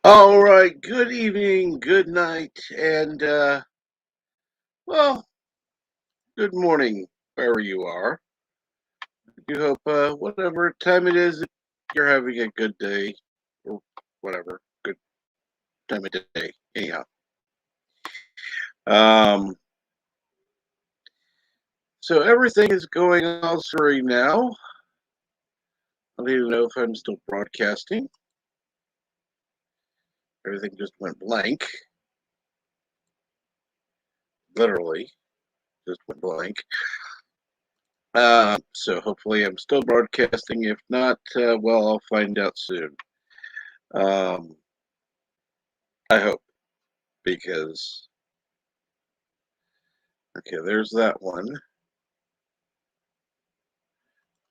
All right, good evening, good night, and well, good morning wherever you are. I do hope whatever time it is, you're having a good day or whatever, good time of day. Anyhow, um, so everything is going all sorry now. I don't even know if I'm still broadcasting. Everything just went blank, literally, just went blank. So hopefully I'm still broadcasting. If not, well, I'll find out soon. Um, I hope because okay, there's that one.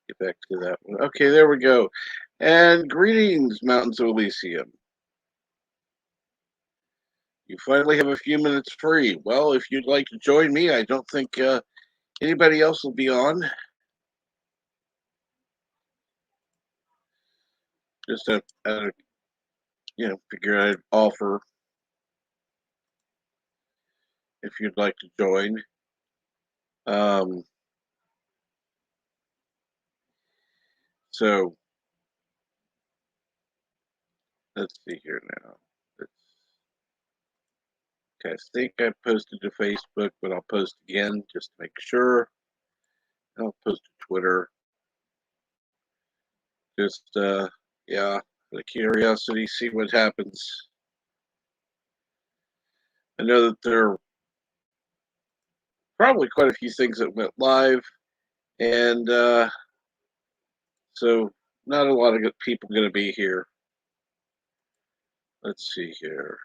Get back to that one. Okay, there we go. And greetings, Mountains of Elysium. You finally have a few minutes free. Well, if you'd like to join me, I don't think anybody else will be on. Just figure I'd offer if you'd like to join. Um, so let's see here now. Okay, I think I posted to Facebook, but I'll post again just to make sure. I'll post to Twitter. Just yeah, the curiosity, see what happens. I know that there are probably quite a few things that went live, and so not a lot of good people going to be here. Let's see here.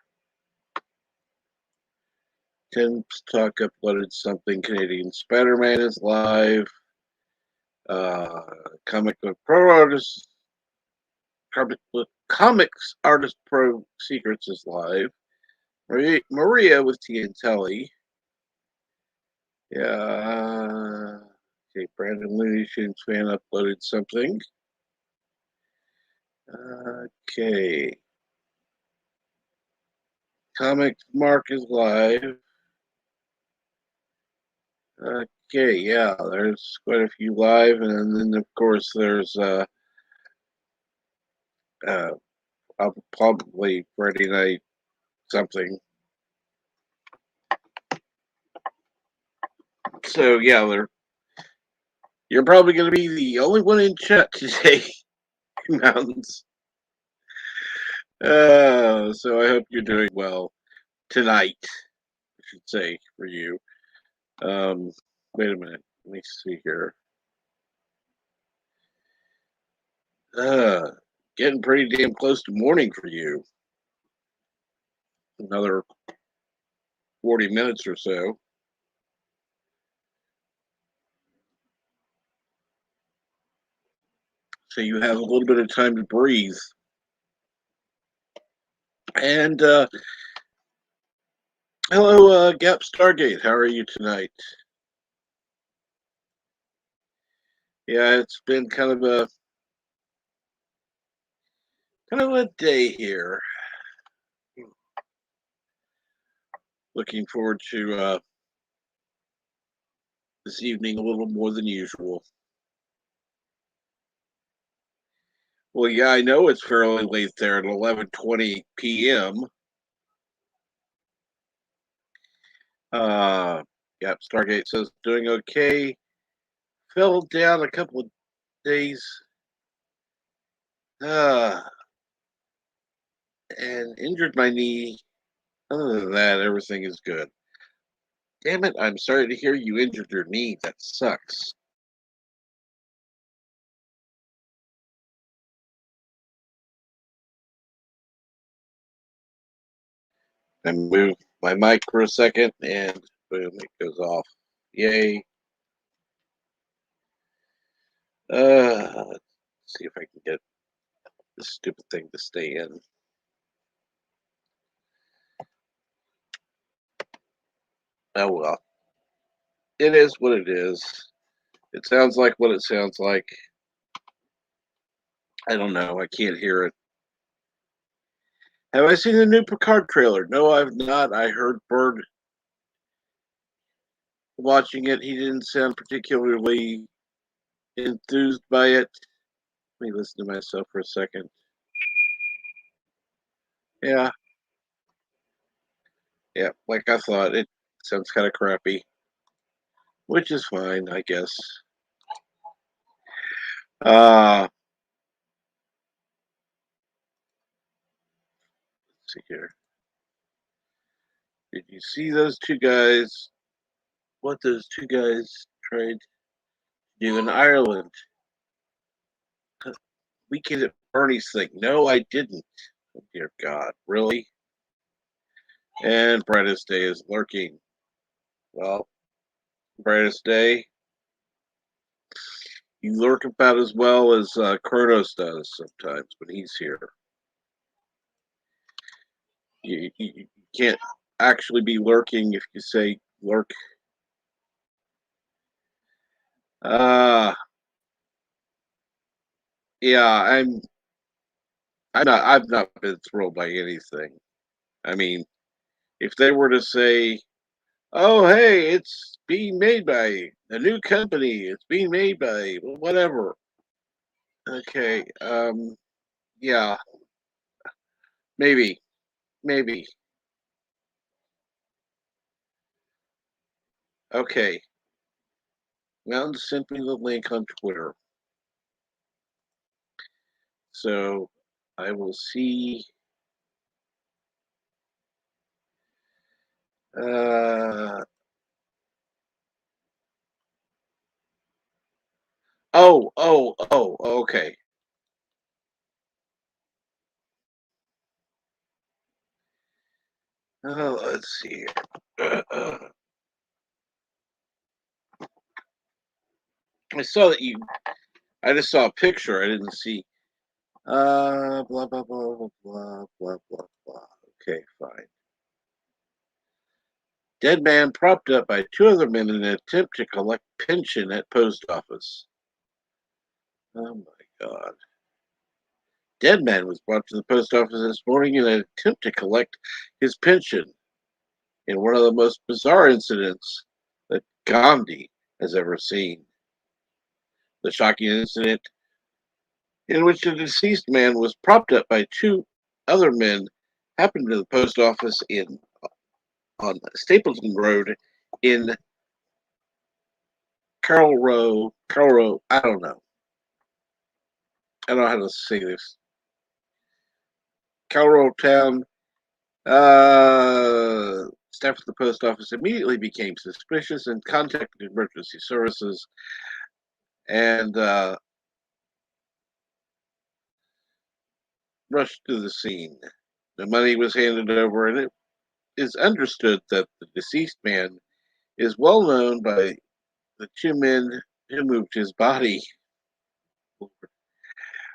Tim's Talk uploaded something. Canadian Spider-Man is live. Uh, Comic Book Pro Artist, Comics Artist Pro Secrets is live. Maria with T and Telly. Yeah. Okay, Brandon Looney Tunes fan uploaded something. Okay. Comics Mark is live. Okay, yeah, there's quite a few live, and then of course there's uh probably Friday night something. So yeah, you're probably going to be the only one in chat today, Mountains. So I hope you're doing well tonight. I should say for you. Wait a minute. Let me see here. Uh, Getting pretty damn close to morning for you. Another 40 minutes or so. So you have a little bit of time to breathe. And hello, Gap Stargate. How are you tonight? Yeah, it's been kind of a day here. Looking forward to this evening a little more than usual. Well, yeah, I know it's fairly late there at 11:20 p.m. Uh, Gap Stargate says doing okay. Fell down a couple of days. Uh, and injured my knee. Other than that, everything is good. Damn it, I'm sorry to hear you injured your knee. That sucks. I move my mic for a second and boom, it goes off. Yay. Let's see if I can get this stupid thing to stay in. Oh well. It is what it is. It sounds like what it sounds like. I don't know. I can't hear it. Have I seen the new Picard trailer? No, I've not. I heard Bird watching it. He didn't sound particularly enthused by it. Let me listen to myself for a second. Yeah, yeah, like I thought. It sounds kind of crappy, which is fine, I guess. Let's see here. Did you see those two guys? What those two guys tried to do in Ireland? Weekend at Bernie's thing. No, I didn't. Oh, dear God, really? And Brightest Day is lurking. Well, Brightest Day, you lurk about as well as Kronos does sometimes when he's here. You can't actually be lurking if you say lurk. Uh yeah, I've not been thrilled by anything. I mean, if they were to say, "Oh, hey, it's being made by a new company. It's being made by whatever." Okay, yeah, maybe, maybe. Okay, Mountain sent me the link on Twitter, so I will see. Uh, okay. Let's see here. I saw that you. I just saw a picture. I didn't see. Blah blah blah blah blah blah blah blah. Okay, fine. Dead man propped up by two other men in an attempt to collect pension at post office. Oh my God. Dead man was brought to the post office this morning in an attempt to collect his pension in one of the most bizarre incidents that Gandhi has ever seen. The shocking incident in which the deceased man was propped up by two other men happened to the post office in on Stapleton Road in Carroll Row. I don't know. I don't know how to say this. Carroll Town. Staff at the post office immediately became suspicious and contacted emergency services and rushed to the scene. The money was handed over, and it is understood that the deceased man is well known by the two men who moved his body.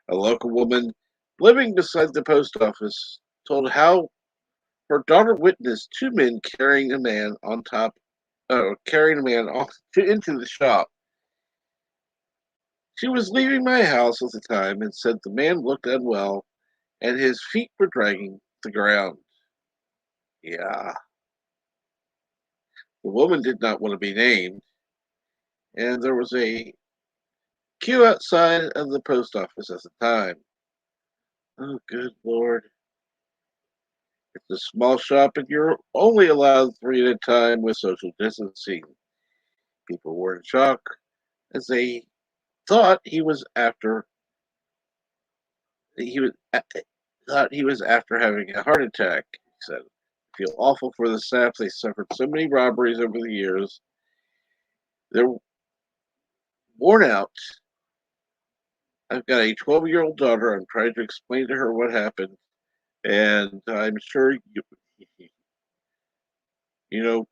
A local woman living beside the post office told how her daughter witnessed two men carrying a man into the shop. She was leaving my house at the time and said the man looked unwell and his feet were dragging the ground. Yeah. The woman did not want to be named, and there was a queue outside of the post office at the time. Oh, good Lord. It's a small shop and you're only allowed three at a time with social distancing. People were in shock as they thought he was thought he was after having a heart attack. He said, "I feel awful for the staff. They suffered so many robberies over the years. They're worn out. I've got a 12-year-old daughter. I'm trying to explain to her what happened, and I'm sure you know,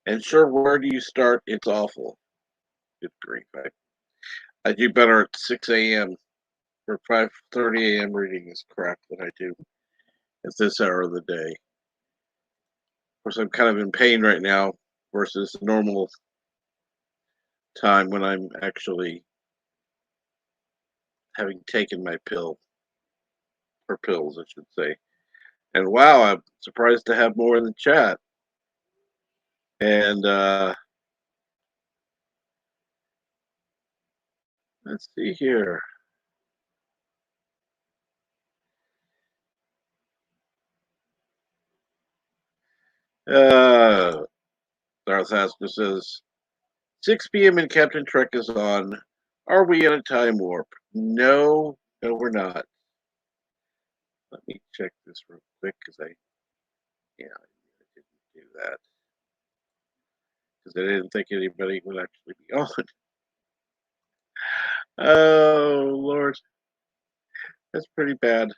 and sure, where do you start? It's awful. Good grief! I do better at 6 a.m. or 5:30 a.m. reading this crap than I do at this hour of the day. Of course, I'm kind of in pain right now versus the normal time when I'm actually having taken my pill. or pills, I should say. And wow, I'm surprised to have more in the chat. And let's see here. Darth Haskell says 6 p.m. and Captain Trek is on. Are we in a time warp? No, no, we're not. Let me check this real quick because I didn't do that because I didn't think anybody would actually be on. Oh Lord, that's pretty bad.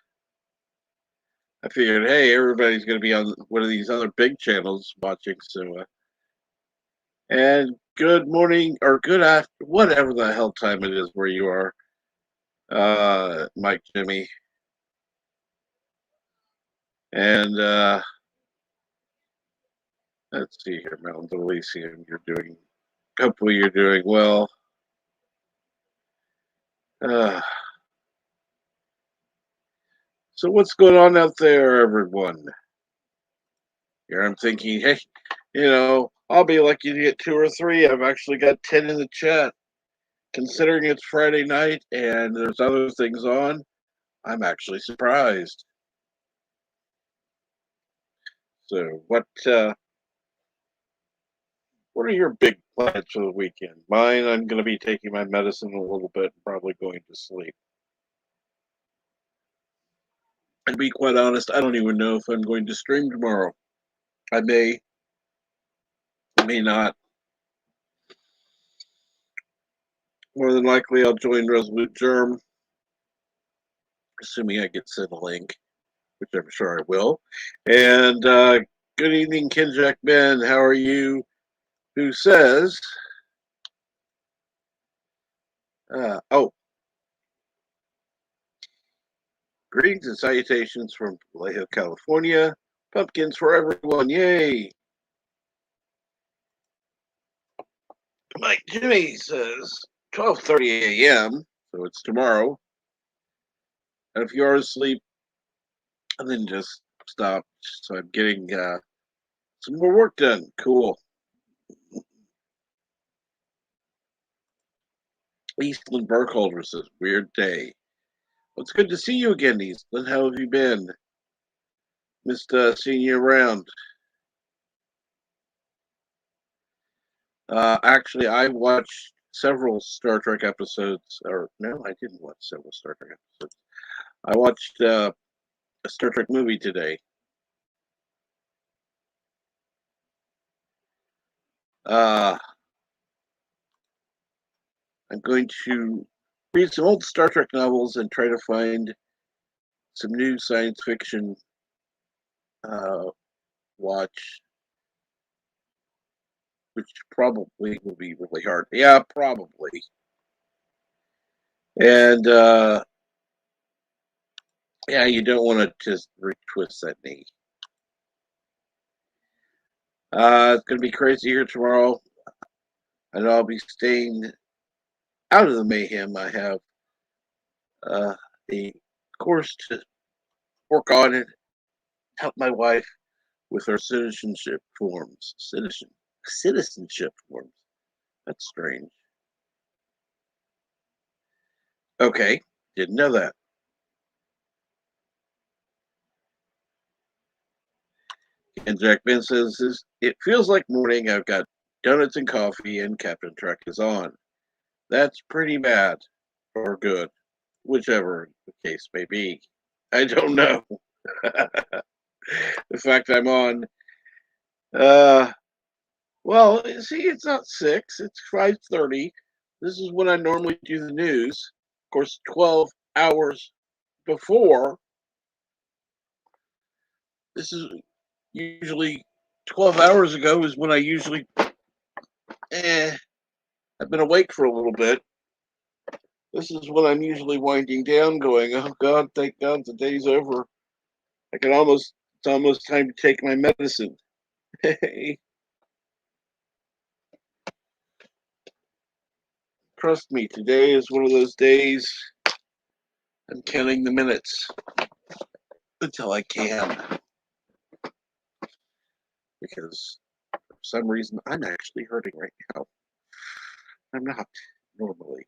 I figured, hey, everybody's going to be on one of these other big channels watching. So, and good morning or good after, whatever the hell time it is where you are, Mike, Jimmy, and let's see here, Mountain Elysium. You're doing. Hopefully, you're doing well. Uh, so, what's going on out there, everyone? Here, I'm thinking, hey, I'll be lucky to get 2 or 3. I've actually got 10 in the chat. Considering it's Friday night and there's other things on, I'm actually surprised. So, what are your big plans for the weekend? Mine, I'm going to be taking my medicine a little bit, and probably going to sleep. And to be quite honest, I don't even know if I'm going to stream tomorrow. I may not. More than likely, I'll join Resolute Germ, assuming I get sent a link, which I'm sure I will. And good evening, Ken Jack Ben. How are you? Who says, greetings and salutations from Vallejo, California. Pumpkins for everyone. Yay. Mike Jimmy says 12:30 a.m. So it's tomorrow. And if you're asleep, then just stop. So I'm getting some more work done. Cool. Eastland Burkholder says, weird day. Well, it's good to see you again, Eastland. How have you been? Missed seeing you around. Actually, I watched several Star Trek episodes. Or, no, I didn't watch several Star Trek episodes. I watched a Star Trek movie today. I'm going to read some old Star Trek novels and try to find some new science fiction watch, which probably will be really hard. Yeah, probably. And yeah, you don't want to just retwist that knee. It's going to be crazy here tomorrow. I know I'll be staying out of the mayhem. I have a course to work on and help my wife with her citizenship forms. Citizenship forms. That's strange. Okay, didn't know that. And Jack Ben says, it feels like morning. I've got donuts and coffee, and Captain Trek is on. That's pretty bad or good, whichever the case may be. I don't know. The fact I'm on, well, see, it's not 6, it's 5:30. This is when I normally do the news. Of course, 12 hours before. This is usually 12 hours ago is when I usually I've been awake for a little bit. This is when I'm usually winding down, going, oh God, thank God the day's over. It's almost time to take my medicine. Hey, trust me, today is one of those days I'm counting the minutes. until I can, because for some reason I'm actually hurting right now. I'm not normally.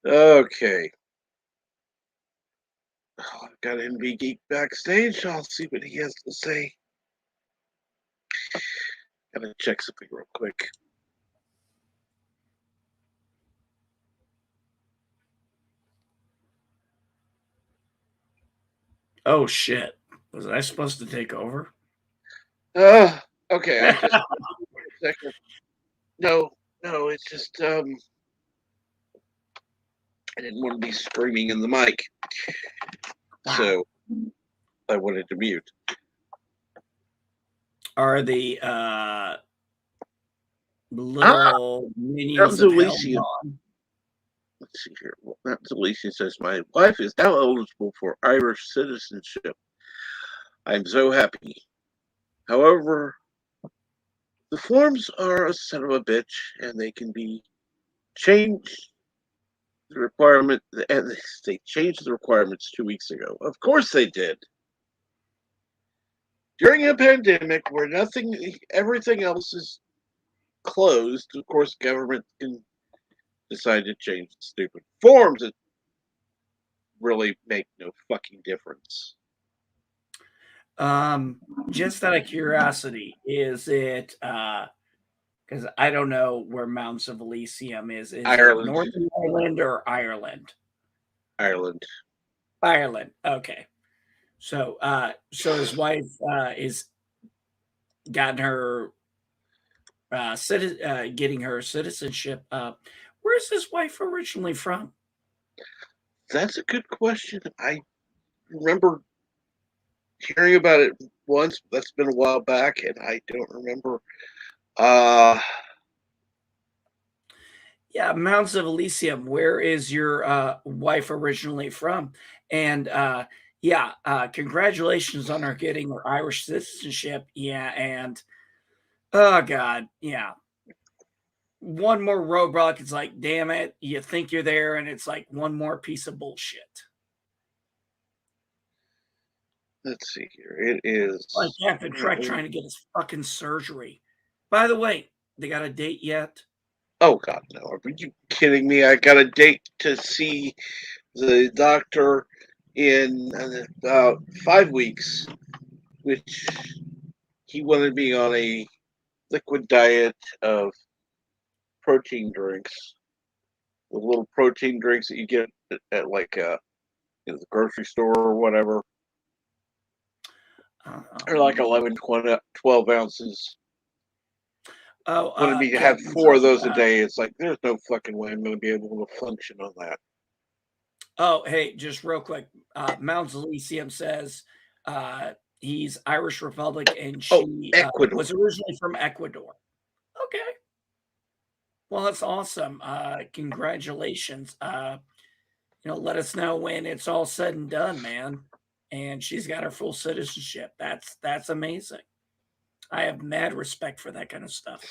Okay. Oh, I've got NV Geek backstage. I'll see what he has to say. Gotta check something real quick. Oh shit! Was I supposed to take over? Okay. I just second. No, no. It's just I didn't want to be screaming in the mic, Wow. so I wanted to mute. Are the little minions Mountains of hell Elysium. gone? Let's see here. Mountains Elysium says my wife is now eligible for Irish citizenship. I'm so happy. However, the forms are a son of a bitch, and they can be changed. The requirement, and they changed the requirements 2 weeks ago. Of course, they did. During a pandemic where everything else is closed, of course, government can decide to change the stupid forms that really make no fucking difference. Just out of curiosity, is it because I don't know where Mountains of Elysium is. Is it Ireland, Northern Ireland or Ireland? Ireland. Ireland. Okay. So so his wife is gotten her getting her citizenship. Where's his wife originally from? That's a good question. I remember hearing about it once. But that's been a while back, and I don't remember. Uh, Yeah, Mountains of Elysium. Where is your wife originally from? And yeah, congratulations on her getting her Irish citizenship. Yeah, and oh god, yeah. One more roadblock. It's like, damn it, you think you're there, and it's like one more piece of bullshit. let's see here. It Like is Captain Trek currently. trying to get his fucking surgery. By the way, they got a date yet? Oh God, no! Are you kidding me? I got a date to see the doctor in about 5 weeks, which he wanted me on a liquid diet of protein drinks, the little protein drinks that you get at like the grocery store or whatever. They're like Um, 11, 20, 12 ounces. oh, Wanted me to have Captain four Trek. of those a day. It's like there's no fucking way I'm going to be able to function on that. Oh, hey, just real quick. Mounds Elysium says he's Irish Republic and Oh, she Ecuador. was originally from Ecuador. Okay. Well, that's awesome. Congratulations. Let us know when it's all said and done, man. And she's got her full citizenship. That's amazing. I have mad respect for that kind of stuff.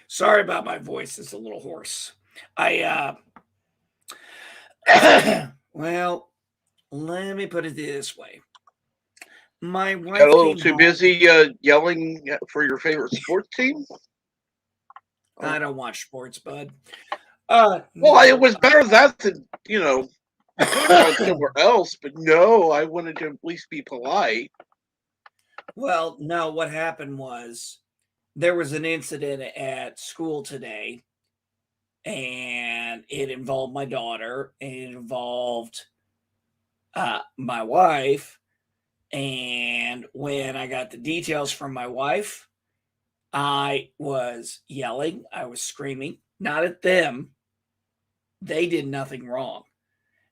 Sorry about my voice; it's a little hoarse. I well, let me put it this way. My Got wife a little came too home. busy yelling for your favorite sports team? I Oh. don't watch sports, bud. Well, it Neither. was better that than, you could have gone somewhere else, but no, I wanted to at least be polite. Well, no, what happened was there was an incident at school today, and it involved my daughter, and it involved my wife. And when I got the details from my wife, I was yelling, I was screaming, not at them. They did nothing wrong.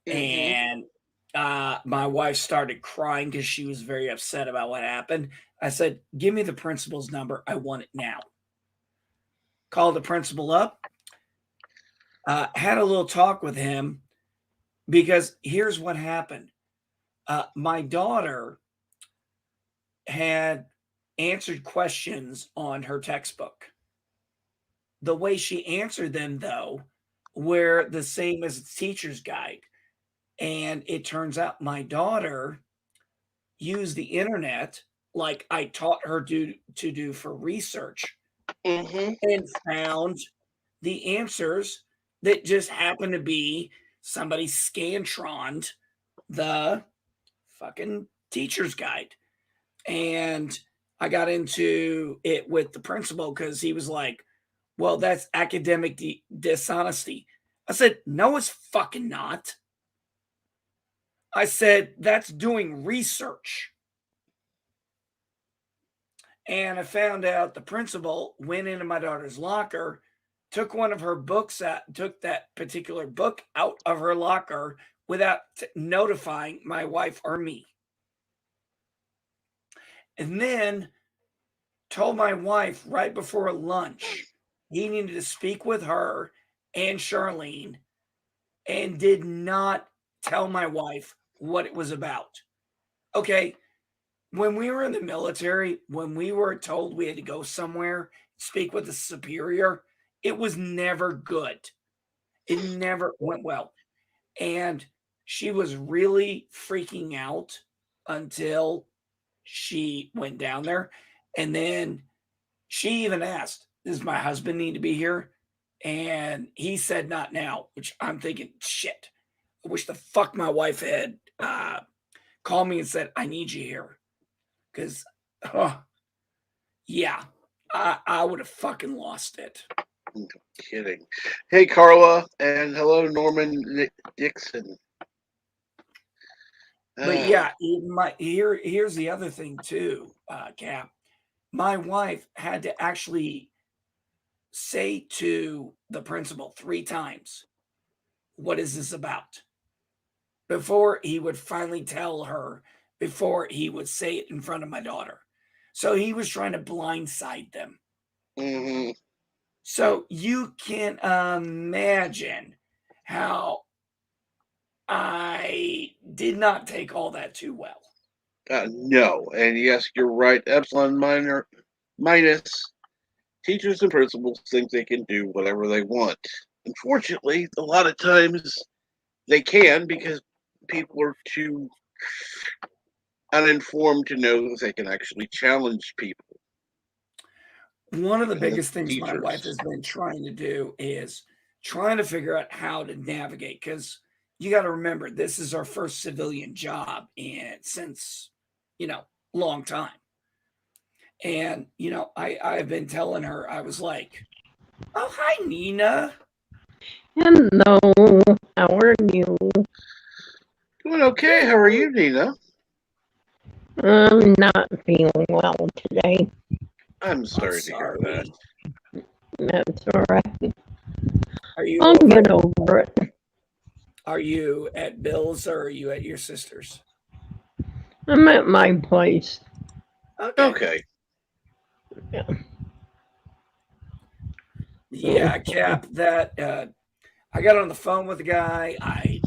Mm-hmm. And my wife started crying because she was very upset about what happened. I said, "Give me the principal's number. I want it now." Called the principal up, had a little talk with him because here's what happened. My daughter had answered questions on her textbook. The way she answered them, though, where the same as its teacher's guide. And it turns out my daughter used the internet like I taught her to do for research Mm-hmm. and found the answers that just happened to be somebody scantroned the fucking teacher's guide. And I got into it with the principal because he was like, well, that's academic dishonesty. I said, no, it's fucking not. I said, that's doing research. And I found out the principal went into my daughter's locker, took one of her books out, took that particular book out of her locker without notifying my wife or me. And then told my wife right before lunch he needed to speak with her and Charlene and did not tell my wife what it was about. Okay, when we were in the military, when we were told we had to go somewhere, speak with a superior, it was never good. It never went well. And she was really freaking out until she went down there. And then she even asked, does my husband need to be here? And he said, not now, which I'm thinking, shit. I wish the fuck my wife had called me and said, I need you here. Because, yeah, I would have fucking lost it. No kidding. Hey, Carla, and hello, Norman Dixon. But yeah, here's the other thing too, Cap. My wife had to actually say to the principal 3 times, what is this about? Before he would finally tell her, before he would say it in front of my daughter. So he was trying to blindside them. Mm-hmm. So you can imagine how I did not take all that too well. No, and yes, you're right. Epsilon minus teachers and principals think they can do whatever they want. Unfortunately, a lot of times they can because people are too uninformed to know that they can actually challenge people. One of the And biggest things my wife teachers. has been trying to do is trying to figure out how to navigate because you got to remember this is our first civilian job and since you know long time. And I've been telling her I was like, "Oh hi Nina." Hello, how are you? Doing okay. How are you, Nina? I'm not feeling well today. I'm I'm sorry to hear that. sorry. That's all right. Are you I'll over get at, over it. are you at Bill's or are you at your sister's? I'm at my place. Okay. Okay. Yeah, Cap, that I got on the phone with the guy. I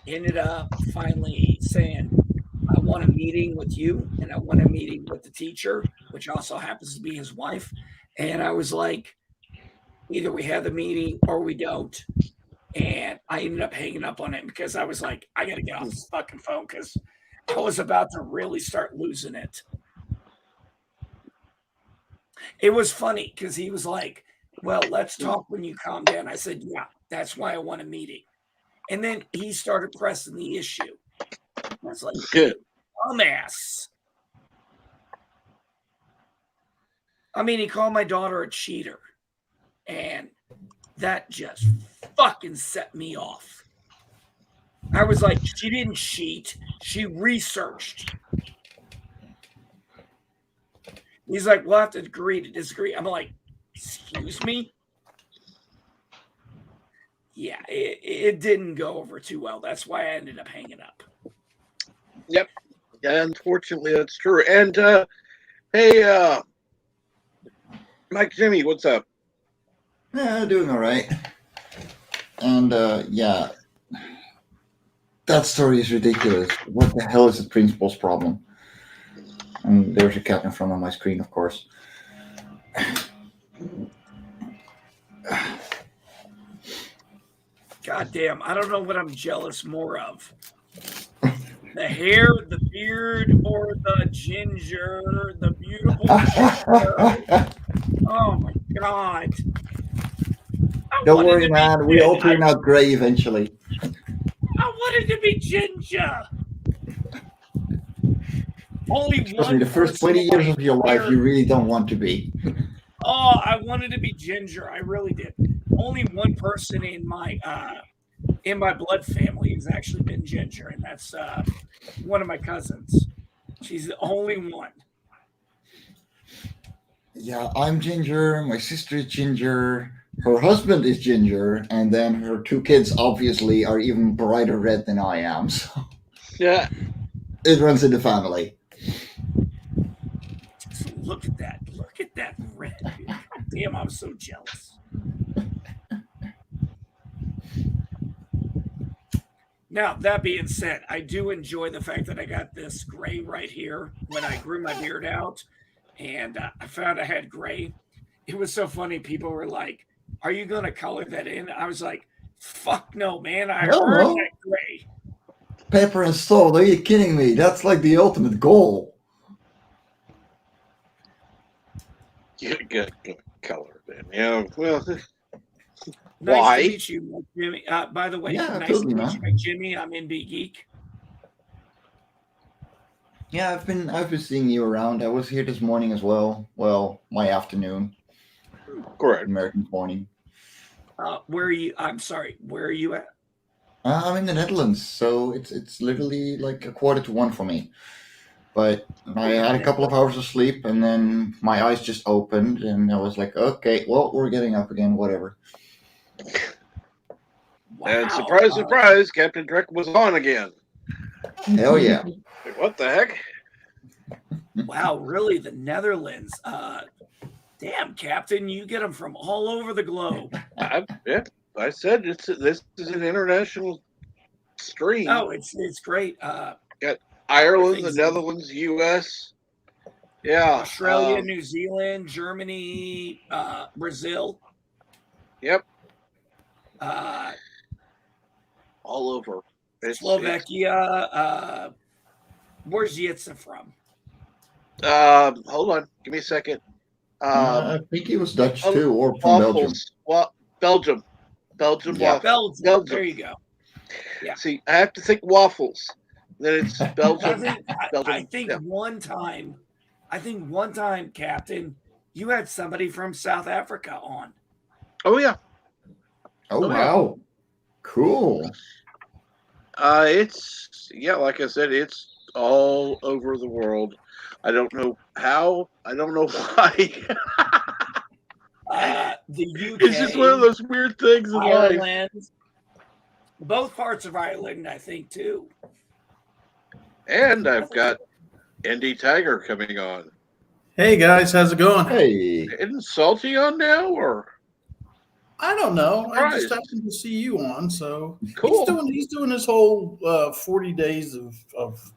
ended up finally saying, I want a meeting with you and I want a meeting with the teacher, which also happens to be his wife. And I was like, either we have the meeting or we don't. And I ended up hanging up on him because I was like, I got to get off this fucking phone because I was about to really start losing it. It was funny because he was like, well, let's talk when you calm down. I said, yeah, that's why I want a meeting. And then he started pressing the issue. I was like, Good. dumbass. I mean, he called my daughter a cheater. And that just fucking set me off. I was like, she didn't cheat. She researched. He's like, we'll have to agree to disagree. I'm like, excuse me? Yeah, it didn't go over too well. That's why I ended up hanging up. Yep. Yeah, unfortunately, that's true. And hey, Mike Jimmy, what's up? Yeah, doing all right. And yeah, that story is ridiculous. What the hell is the principal's problem? And there's a cat in front of my screen, of course. God damn, I don't know what I'm jealous more of. The hair, the beard, or the ginger, the beautiful ginger. Oh my God. I Don't wanted worry, to be man. We all turn out gray eventually. I wanted to be ginger. Only Trust me, one the first person 20 in years my of your life, entire you really don't want to be. Oh, I wanted to be ginger. I really did. Only one person in my blood family has actually been ginger, and that's one of my cousins. She's the only one. Yeah, I'm ginger. My sister is ginger. Her husband is ginger. And then her two kids, obviously, are even brighter red than I am. So Yeah. it runs in the family. Just look at that. Look at that red, dude. God damn, I'm so jealous. Now, that being said, I do enjoy the fact that I got this gray right here when I grew my beard out and I found I had gray. It was so funny. People were like, "Are you going to color that in?" I was like, "Fuck no, man. I Hell earned no. that gray." Pepper and salt. Are you kidding me? That's like the ultimate goal. You get good color then. Yeah. Well, Nice to why? meet you, Mike Jimmy. By the way, Yeah, nice to totally, meet you, man. Mike Jimmy. I'm in Big Geek. Yeah, I've been seeing you around. I was here this morning as well. Well, my afternoon, Correct. American morning. Where are you? I'm sorry. Where are you at? I'm in the Netherlands, so it's literally like a quarter to one for me. But I had a couple of hours of sleep, and then my eyes just opened, and I was like, okay, well, we're getting up again, whatever. And Wow. surprise, surprise, Captain Trek was on again. Hell yeah. Like, what the heck? Wow. Really, the Netherlands. Damn, Captain, you get them from all over the globe. Yeah, I said this is an international stream. Oh, it's great. Got How are Ireland, the things in Netherlands, U.S. Yeah. Australia, New Zealand, Germany, Brazil, Yep. uh, All over. It's Slovakia? Where's Yitza from? hold on, give me a second. I think he was Dutch Oh, too, or from Belgium. waffles. Well, Belgium. Belgium Yeah. waffles. Belgium. There you go. Yeah. See, I have to think waffles. Then it's I Belgium. think Belgium. I think Yeah. one time, Captain, you had somebody from South Africa on. Oh yeah. Oh, Oh, yeah. wow. Cool. It's like I said, it's all over the world. I don't know how. I don't know why. The UK, It's just one of those weird things in life. Ireland, both parts of Ireland, I think too. And I've got Indy Tiger coming on. Hey guys, how's it going? Hey. Isn't Salty on now, or I don't know. I just Surprised. happened to see you on, so Cool. He's doing his whole 40 days of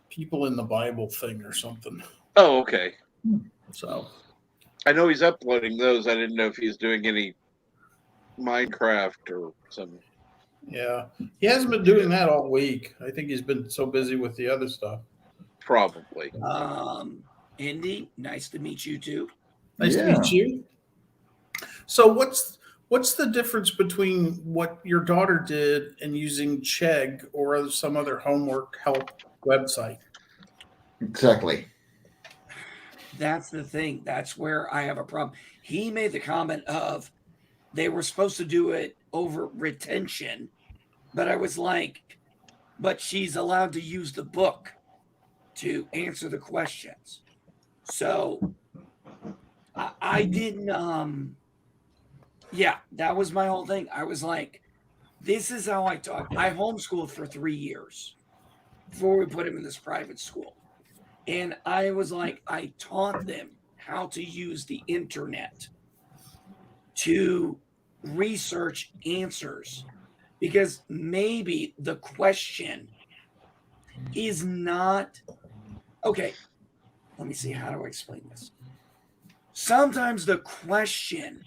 people in the Bible thing or something. Oh, okay. So I know he's uploading those. I didn't know if he's doing any Minecraft or some. yeah, he hasn't been doing that all week. I think he's been so busy with the other stuff. Probably. Indy, nice to meet you too. Nice to Yeah. meet you. So what's the difference between what your daughter did and using Chegg or some other homework help website? Exactly. That's the thing. That's where I have a problem. He made the comment of they were supposed to do it over retention, but I was like, but she's allowed to use the book to answer the questions. So I didn't yeah, that was my whole thing. I was like, this is how I taught. I homeschooled for 3 years before we put him in this private school. And I was like, I taught them how to use the internet to research answers because maybe the question is not okay. Let me see. How do I explain this? Sometimes the question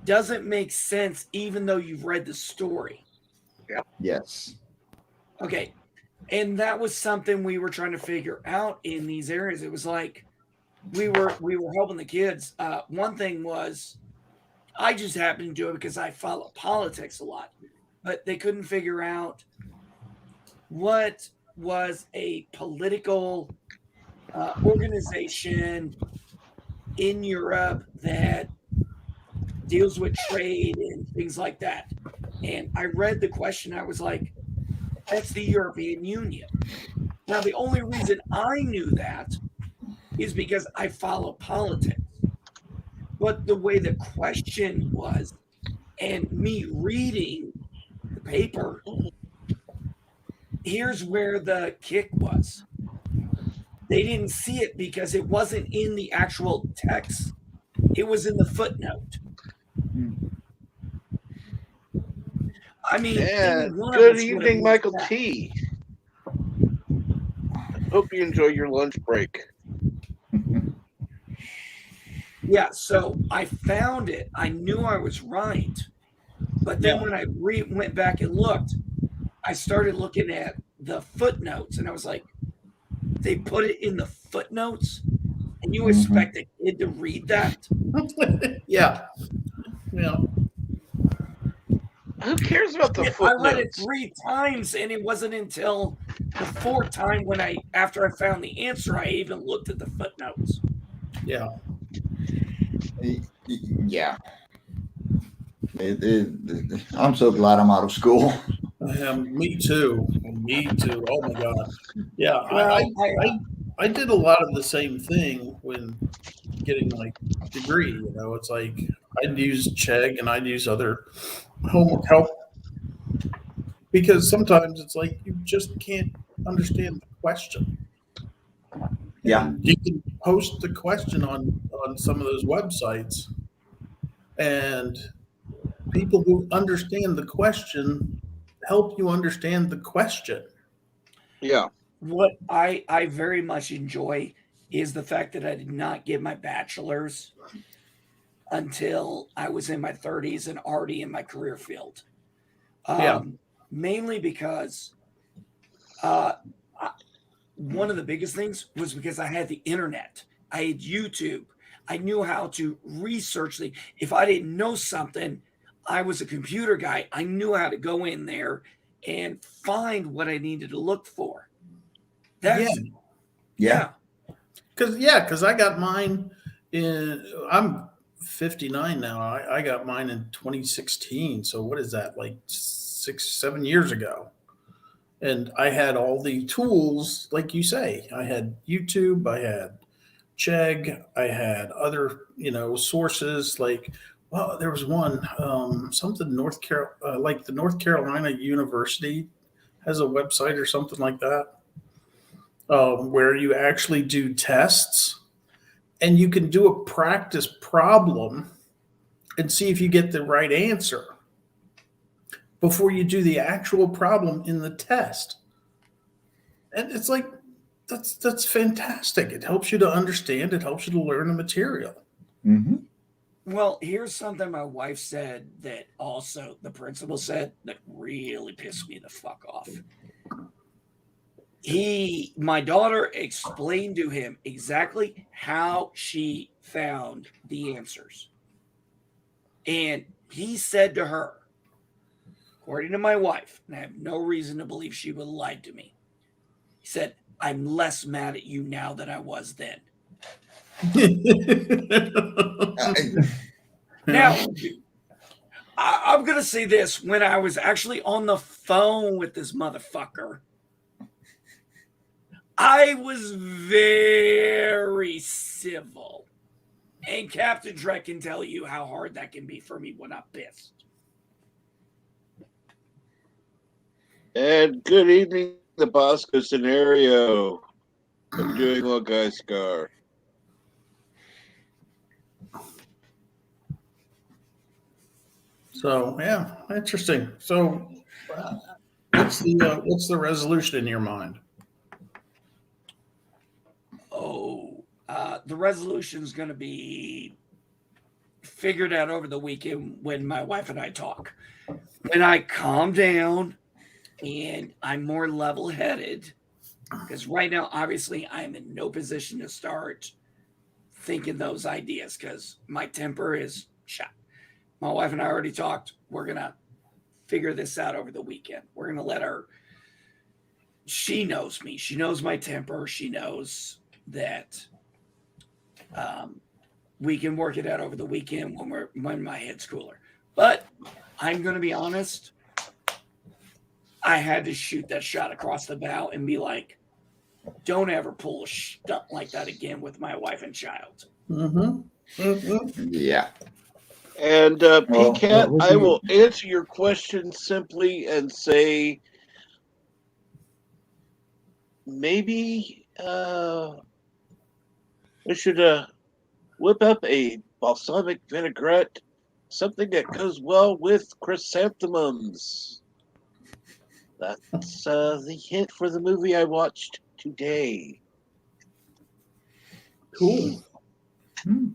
doesn't make sense even though you've read the story. Yes. Okay. And that was something we were trying to figure out in these areas. It was like we were helping the kids. One thing was I just happened to do it because I follow politics a lot, but they couldn't figure out what was a political organization in Europe that deals with trade and things like that. And I read the question. I was like, that's the European Union. Now, the only reason I knew that is because I follow politics. But the way the question was, and me reading the paper, here's where the kick was. They didn't see it because it wasn't in the actual text, it was in the footnote. I mean, any And one of good us would have evening, missed Michael that. T. Hope you enjoy your lunch break. Yeah, so I found it. I knew I was right. But then when I went back and looked, I started looking at the footnotes and I was like, they put it in the footnotes? And you expect a kid to read that? Yeah. Yeah. Who cares about the I read it footnotes? 3 times and it wasn't until the 4th time after I found the answer, I even looked at the footnotes. Yeah. Yeah. I'm so glad I'm out of school. Me too. Me too. Oh my God. Yeah. Well, I did a lot of the same thing when getting my degree. You know, it's like I'd use Chegg and I'd use other homework help because sometimes it's like you just can't understand the question. Yeah. And you can post the question on some of those websites, and people who understand the question help you understand the question. Yeah. what I very much enjoy is the fact that I did not get my bachelor's until I was in my 30s and already in my career field. Yeah. Mainly because uh, one of the biggest things was because I had the internet, I had YouTube, I knew how to research things. If I didn't know something, I was a computer guy. I knew how to go in there and find what I needed to look for. That's Yeah. Because I got mine I'm 59 now. I got mine in 2016. So what is that, like 6, 7 years ago? And I had all the tools, like you say. I had YouTube, I had Chegg, I had other, sources like, well, there was one, something like the North Carolina University has a website or something like that, where you actually do tests and you can do a practice problem and see if you get the right answer before you do the actual problem in the test. And it's like, that's fantastic. It helps you to understand. It helps you to learn the material. Mm-hmm. Well, here's something my wife said that also the principal said that really pissed me the fuck off. My daughter explained to him exactly how she found the answers. And he said to her, according to my wife, and I have no reason to believe she would have lied to me, he said, I'm less mad at you now than I was then. Now, I'm going to say this. When I was actually on the phone with this motherfucker, I was very civil. And Captain Trek can tell you how hard that can be for me when I'm pissed. And good evening, the Bosco scenario. I'm doing well, guys, Scar. So yeah, interesting. So what's the resolution in your mind? The resolution is going to be figured out over the weekend when my wife and I talk. When I calm down and I'm more level headed, because right now, obviously, I'm in no position to start thinking those ideas because my temper is shot. My wife and I already talked. We're going to figure this out over the weekend. We're going to let her. She knows me. She knows my temper. She knows that we can work it out over the weekend when my head's cooler. But I'm going to be honest. I had to shoot that shot across the bow and be like, don't ever pull a stunt like that again with my wife and child. Mm-hmm. Mm-hmm. Yeah. And Well, PCAT, what I do will answer your question simply and say maybe we should whip up a balsamic vinaigrette, something that goes well with chrysanthemums. That's the hint for the movie I watched today. Cool. Hmm.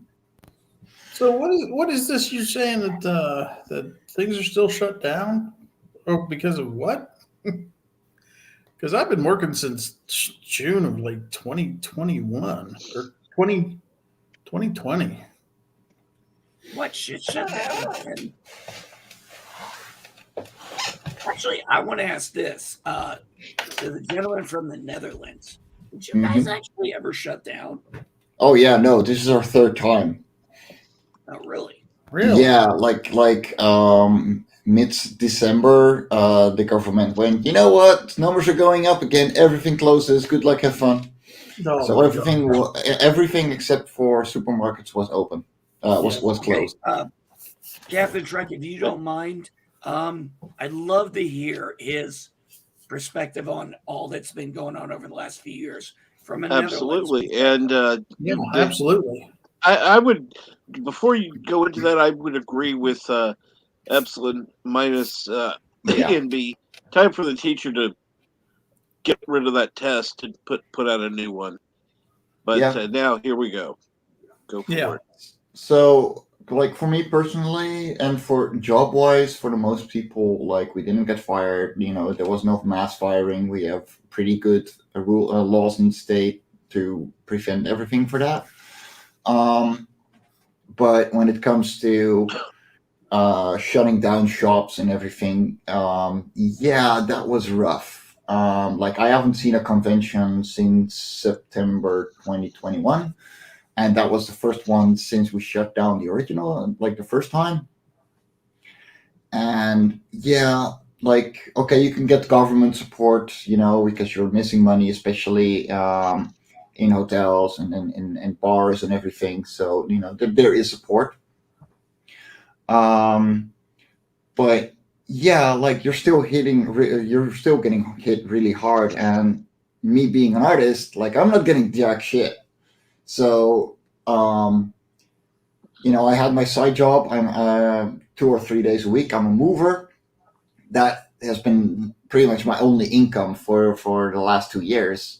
So what is this you're saying that things are still shut down? Oh, because of what? Because I've been working since June of like 2021 or 2020. What shit shut down? And actually, I want to ask this to the gentleman from the Netherlands. Did you guys actually ever shut down? Oh yeah, no, this is our third time. Oh, really? Really? Yeah, like mid-December, the government went, you know what? Numbers are going up again. Everything closes. Good luck, have fun. Oh So my everything, God. everything except for supermarkets was open. Was Okay. closed. Captain Trek, if you don't mind, I'd love to hear his perspective on all that's been going on over the last few years from a Netherlands Absolutely. perspective. And Yeah, you did. absolutely. I would, before you go into that, I would agree with Epsilon minus A Yeah. and B. Time for the teacher to get rid of that test and put out a new one. But Yeah. now here we go. Go for Yeah. it. So, like for me personally, and for job wise, for the most people, like we didn't get fired. You know, there was no mass firing. We have pretty good laws in the state to prevent everything for that. But when it comes to shutting down shops and everything, yeah, that was rough. Like I haven't seen a convention since September 2021, and that was the first one since we shut down the original, like the first time. And yeah, like okay, you can get government support, you know, because you're missing money, especially in hotels and in bars and everything. So you know, there is support. Um, but yeah, like you're still getting hit really hard. And me being an artist, like I'm not getting jack shit. So um, you know, I had my side job. I'm 2 or 3 days a week. I'm a mover. That has been pretty much my only income for the last 2 years,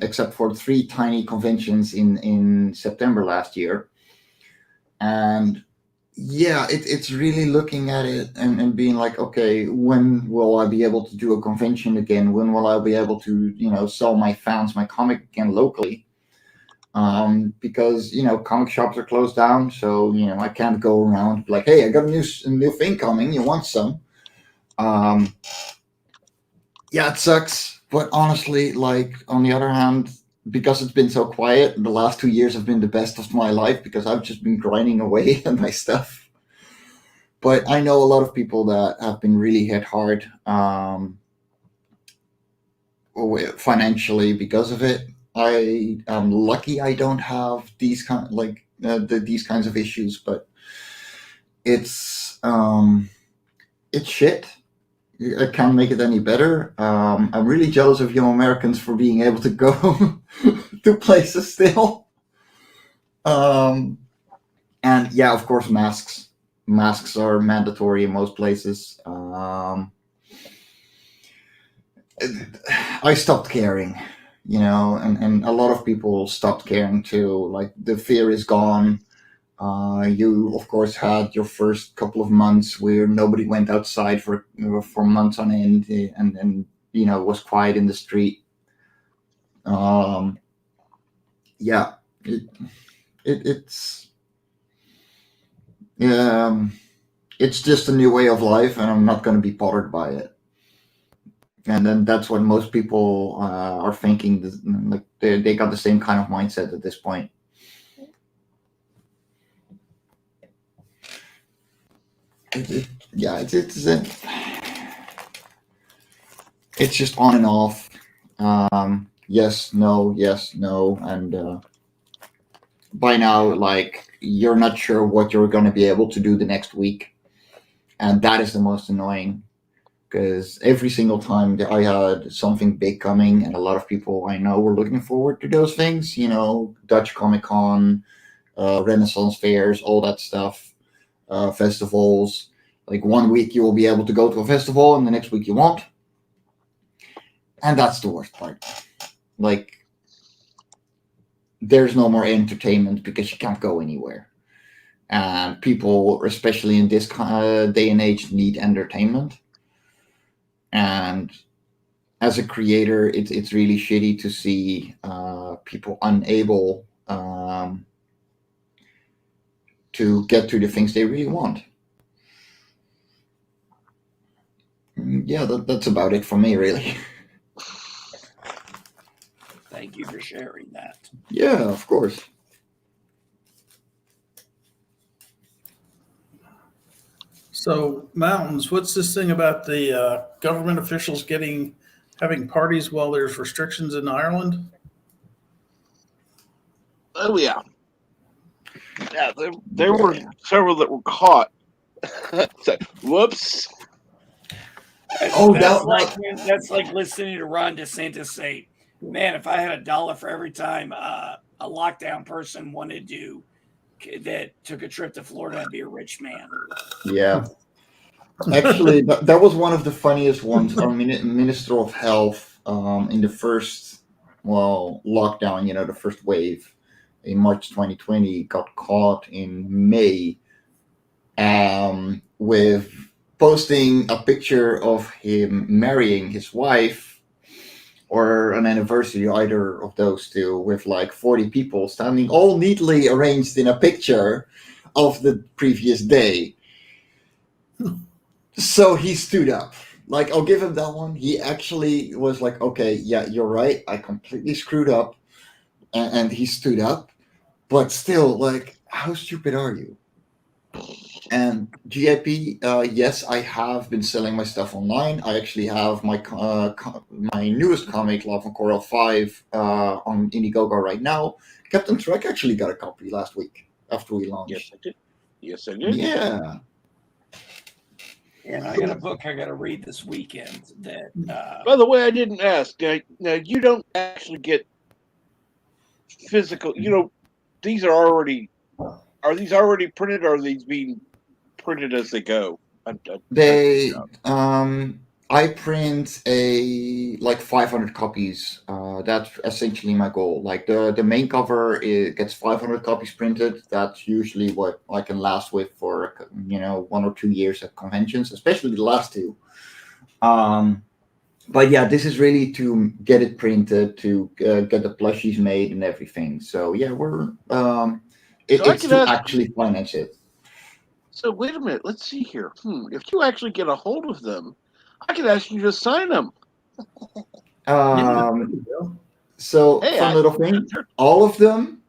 except for three tiny conventions in September last year. And yeah, it's really looking at it and being like, okay, when will I be able to do a convention again? When will I be able to, you know, sell my fans my comic again locally? Because you know comic shops are closed down, so you know I can't go around like, hey, I got a new thing coming. You want some? Um, yeah, it sucks, but honestly, like on the other hand, because it's been so quiet, the last 2 years have been the best of my life because I've just been grinding away at my stuff. But I know a lot of people that have been really hit hard financially because of it. I am lucky I don't have these kinds of issues, but it's it's shit. I can't make it any better. I'm really jealous of you Americans for being able to go to places still. Um, and yeah, of course, masks. Masks are mandatory in most places. I stopped caring, you know, and a lot of people stopped caring too. Like the fear is gone. You, of course, had your first couple of months where nobody went outside for months on end, and it was quiet in the street. Um, yeah, it, it's um, it's just a new way of life, and I'm not going to be bothered by it. And then that's what most people are thinking. Like they got the same kind of mindset at this point. Yeah, it's just on and off. Yes, no, and by now, like you're not sure what you're going to be able to do the next week, and that is the most annoying. Because every single time that I had something big coming, and a lot of people I know were looking forward to those things, Dutch Comic Con, Renaissance fairs, all that stuff, festivals. Like one week you will be able to go to a festival, and the next week you won't. And that's the worst part. Like, there's no more entertainment because you can't go anywhere. And people, especially in this day and age, need entertainment. And as a creator, it's really shitty to see people unable to get to the things they really want. Yeah, that's about it for me, really. Thank you for sharing that. Yeah, of course. So, Mountains, what's this thing about the government officials having parties while there's restrictions in Ireland? Oh yeah, yeah. There were several that were caught. So, whoops. That's like listening to Ron DeSantis say, "Man, if I had $1 for every time a lockdown person that took a trip to Florida, I'd be a rich man." Yeah. Actually, that was one of the funniest ones. Our Minister of Health in the first, lockdown, the first wave in March 2020, got caught in May with posting a picture of him marrying his wife or an anniversary, either of those two, with like 40 people standing all neatly arranged in a picture of the previous day. So he stood up. Like, I'll give him that one. He actually was like, okay, yeah, you're right. I completely screwed up. And he stood up. But still, like, how stupid are you? And GIP, yes, I have been selling my stuff online. I actually have my newest comic, Love and Coral 5, on Indiegogo right now. Captain Trek actually got a copy last week after we launched. Yes, I did. Yeah. And I got a book I got to read this weekend. By the way, I didn't ask. Now you don't actually get physical. These are these already printed, or are these being printed as they go? I print like 500 copies. That's essentially my goal. Like the main cover, it gets 500 copies printed. That's usually what I can last with for 1 or 2 years at conventions, especially the last two. But yeah, this is really to get it printed, to get the plushies made and everything. So yeah, it's to actually finance it. So wait a minute. Let's see here. If you actually get a hold of them, I could ask you to sign them. So fun little thing. All of them,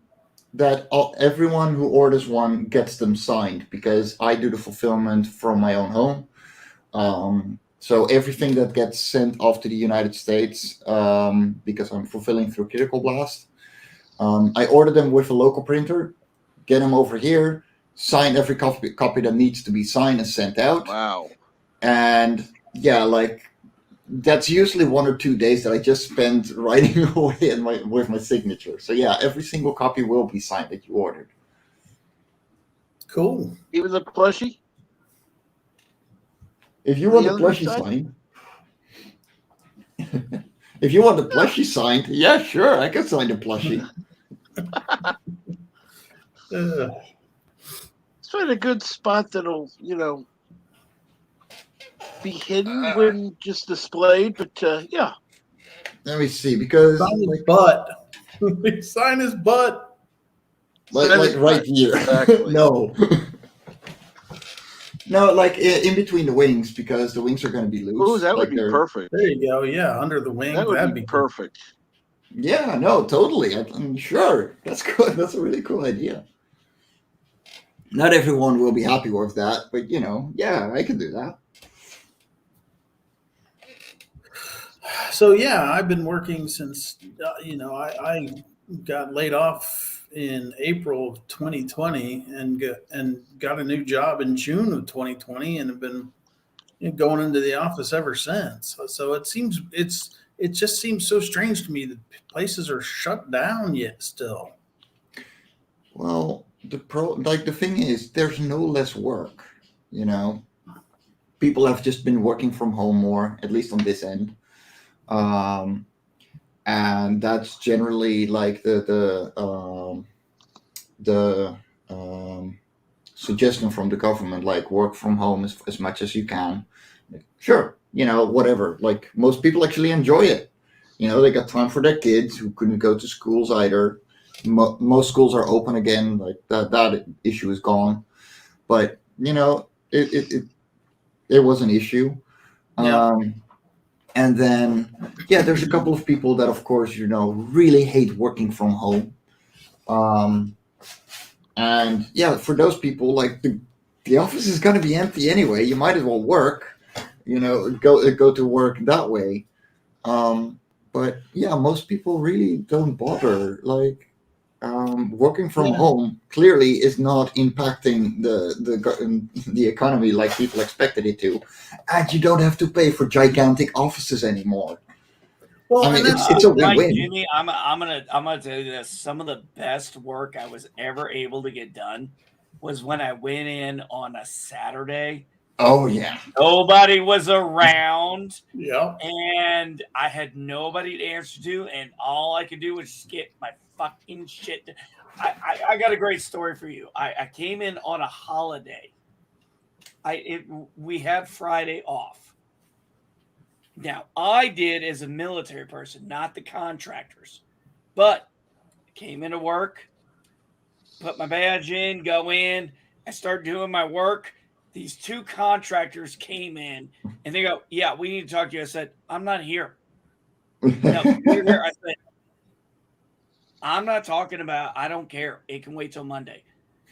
everyone who orders one gets them signed because I do the fulfillment from my own home. So everything that gets sent off to the United States, because I'm fulfilling through Critical Blast, I order them with a local printer, get them over here, sign every copy that needs to be signed and sent out. Wow. And yeah, like that's usually 1 or 2 days that I just spend writing away with my signature. So yeah, every single copy will be signed that you ordered. Cool. Even the plushie? If you want the plushie signed, yeah, sure, I can sign the plushie. find a good spot that'll, be hidden when just displayed. But yeah, Let me see, because Sign his butt. Sign his butt. Sign his right butt. here. Exactly. No. No, like in between the wings, because the wings are going to be loose. Ooh, that would like be they're perfect. There you go. Yeah, under the wing. That would That'd be be good. perfect. Yeah, no, totally. I'm sure. That's good. That's a really cool idea. Not everyone will be happy with that, but yeah, I can do that. So yeah, I've been working since I got laid off in April of 2020 and got a new job in June of 2020 and have been going into the office ever since. So it just seems so strange to me that places are shut down yet still. Well, the thing is, there's no less work. You know, people have just been working from home more, at least on this end. Um, and that's generally like the suggestion from the government, like work from home as much as you can. Sure, whatever. Like most people actually enjoy it. They got time for their kids who couldn't go to schools either. Most schools are open again. Like that issue is gone. But it was an issue. Yeah. And then yeah, there's a couple of people that, of course, really hate working from home. Um, and yeah, for those people, like the office is going to be empty anyway. You might as well work. Go to work that way. But yeah, most people really don't bother. Like working from Yeah. home clearly is not impacting the economy like people expected it to, and you don't have to pay for gigantic offices anymore. Well, I mean, and that's it's a Mike, win-win. Jimmy, I'm gonna tell you this. Some of the best work I was ever able to get done was when I went in on a Saturday. Oh yeah. Nobody was around, yeah. and I had nobody to answer to, and all I could do was just get my fucking shit. I got a great story for you. I came in on a holiday. We had Friday off. Now, I did as a military person, not the contractors, but I came into work, put my badge in, go in, I start doing my work. These two contractors came in and they go, "Yeah, we need to talk to you." I said, "I'm not here." "No, you're here." I said, "I'm not talking about, I don't care. It can wait till Monday."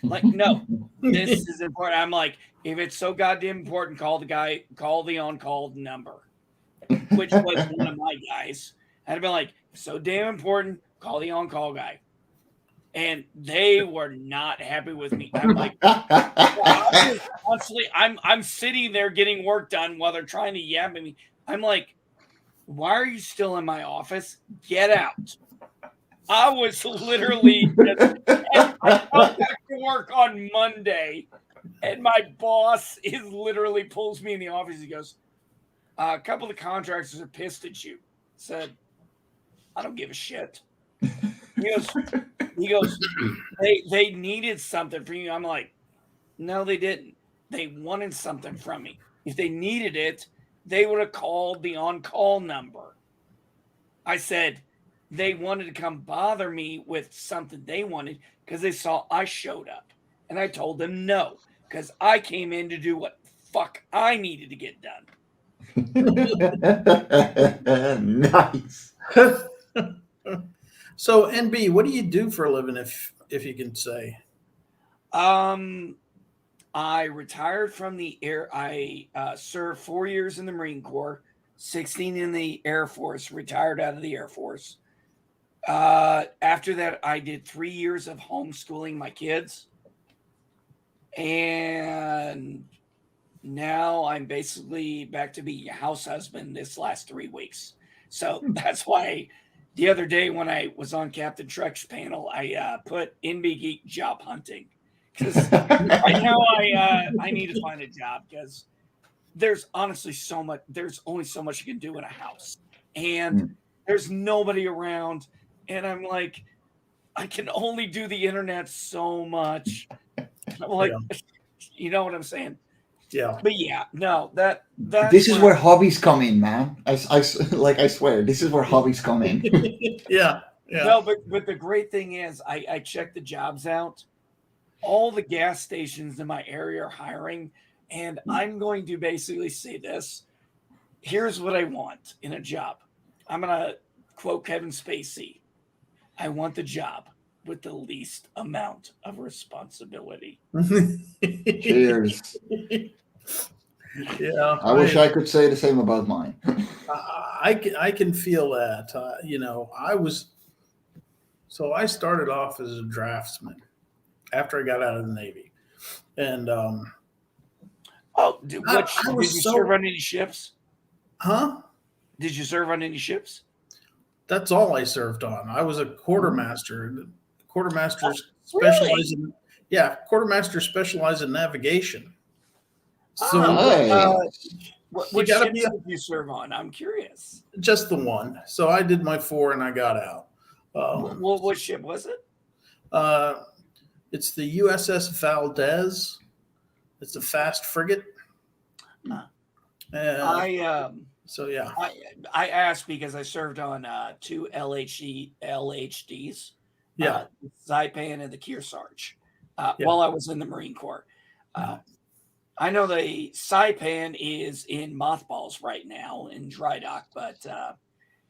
Like, no, this is important. I'm like, if it's so goddamn important, call the on-call number, which was one of my guys. I'd have been like, so damn important, call the on-call guy. And they were not happy with me. I'm like, honestly, I'm sitting there getting work done while they're trying to yap at me. I'm like, why are you still in my office? Get out. I was literally I come back to work on Monday, and my boss literally pulls me in the office. He goes, "A couple of the contractors are pissed at you." Said, "I don't give a shit." He goes, they needed something from you. I'm like, no, they didn't. They wanted something from me. If they needed it, they would have called the on-call number. I said, they wanted to come bother me with something they wanted because they saw I showed up. And I told them no, because I came in to do what fuck I needed to get done. Nice. So NB, what do you do for a living, if you can say? I retired from the air. I served 4 years in the Marine Corps, 16 in the Air Force, retired out of the Air Force. After that, I did 3 years of homeschooling my kids. And now I'm basically back to being a house husband this last 3 weeks. So that's why the other day when I was on Captain Trek's panel, I put NB Geek job hunting. Because right now I need to find a job because there's honestly so much. There's only so much you can do in a house, and there's nobody around. And I'm like, I can only do the internet so much. like, you know what I'm saying? Yeah. But yeah, no, that's This is when where hobbies come in, man. Like I swear, this is where hobbies come in. Yeah. Yeah. no, but the great thing is I check the jobs out. All the gas stations in my area are hiring, and I'm going to basically say this. Here's what I want in a job. I'm gonna quote Kevin Spacey. I want the job with the least amount of responsibility. Cheers. Yeah. I wish I could say the same about mine. I can feel that. I started off as a draftsman after I got out of the Navy, and Oh, I did was you serve so on any ships? huh. Did you serve on any ships? That's all I served on. I was a quartermaster. Quartermasters Really? specialize in quartermasters specialize in navigation. So Nice. you What got to be ships did you serve on? I'm curious. just the one. So I did my 4 and I got out. What ship was it? Uh, it's the USS Valdez. It's a fast frigate. Uh, Uh, I so yeah, I asked because I served on two LHDs, yeah, Saipan and the Kearsarge, yeah. while I was in the Marine Corps. I know the Saipan is in mothballs right now in dry dock, but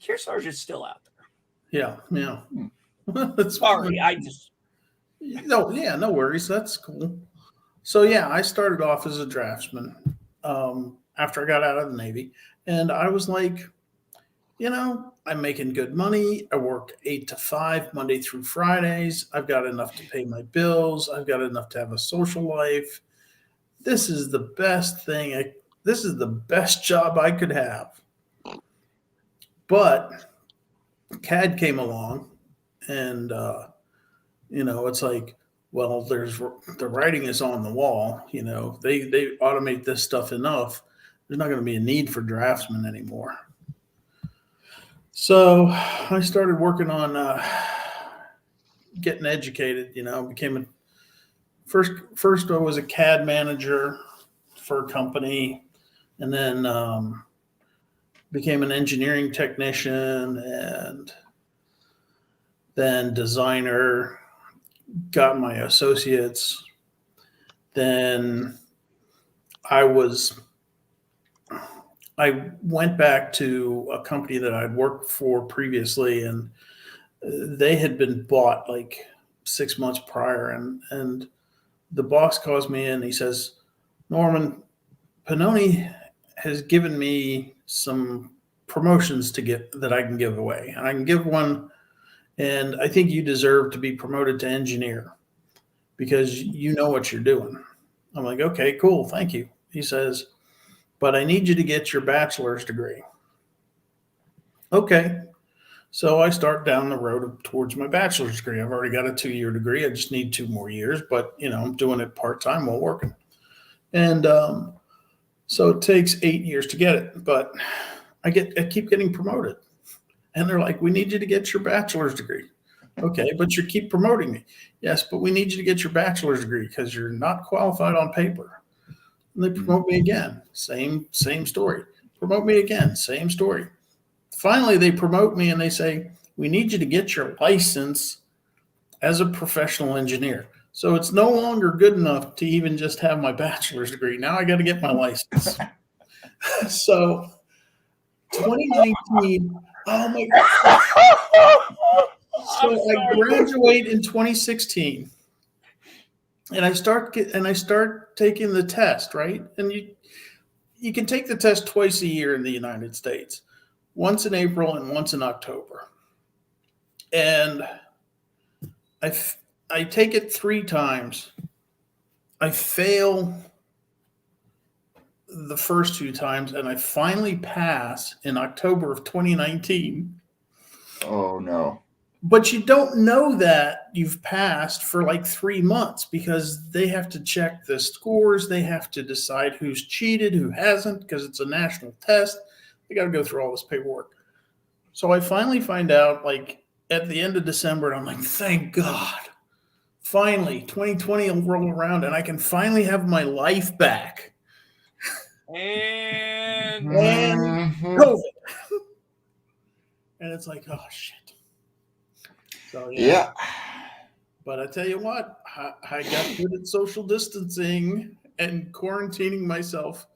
Kearsarge is still out there. Yeah, yeah. That's Sorry, I just no worries. That's cool. So yeah, I started off as a draftsman after I got out of the Navy, and I was like, I'm making good money. I work 8 to 5 Monday through Fridays. I've got enough to pay my bills. I've got enough to have a social life. This is the best thing. This is the best job I could have. But CAD came along, and it's like, well, the writing is on the wall. They automate this stuff enough. There's not going to be a need for draftsmen anymore. So I started working on getting educated. Became a first I was a CAD manager for a company, and then became an engineering technician, and then designer. Got my associates. Then I went back to a company that I'd worked for previously, and they had been bought like 6 months prior. And the boss calls me in. He says, Norman, Panoni has given me some promotions to get that I can give away, and I can give one. And I think you deserve to be promoted to engineer because you know what you're doing. I'm like, okay, cool. Thank you. He says, but I need you to get your bachelor's degree. Okay. So I start down the road towards my bachelor's degree. I've already got a 2-year degree. I just need 2 more years, but I'm doing it part-time while working. And so it takes 8 years to get it, but I keep getting promoted. And they're like, we need you to get your bachelor's degree. Okay, but you keep promoting me. Yes, but we need you to get your bachelor's degree because you're not qualified on paper. And they promote me again. Same story. Promote me again. Same story. Finally, they promote me and they say, we need you to get your license as a professional engineer. So it's no longer good enough to even just have my bachelor's degree. Now I got to get my license. So 2019, oh my God. So I graduate in 2016, and I start taking the test, right? And you can take the test twice a year in the United States, once in April and once in October. And I take it 3 times. I fail the first 2 times, and I finally pass in October of 2019. Oh no. But you don't know that you've passed for like 3 months because they have to check the scores. They have to decide who's cheated, who hasn't, because it's a national test. They got to go through all this paperwork. So I finally find out like at the end of December, and I'm like, thank God. finally 2020 will roll around and I can finally have my life back. And And Mhm. COVID. And it's like, oh shit. So Yeah. But I tell you what, I got good at social distancing and quarantining myself.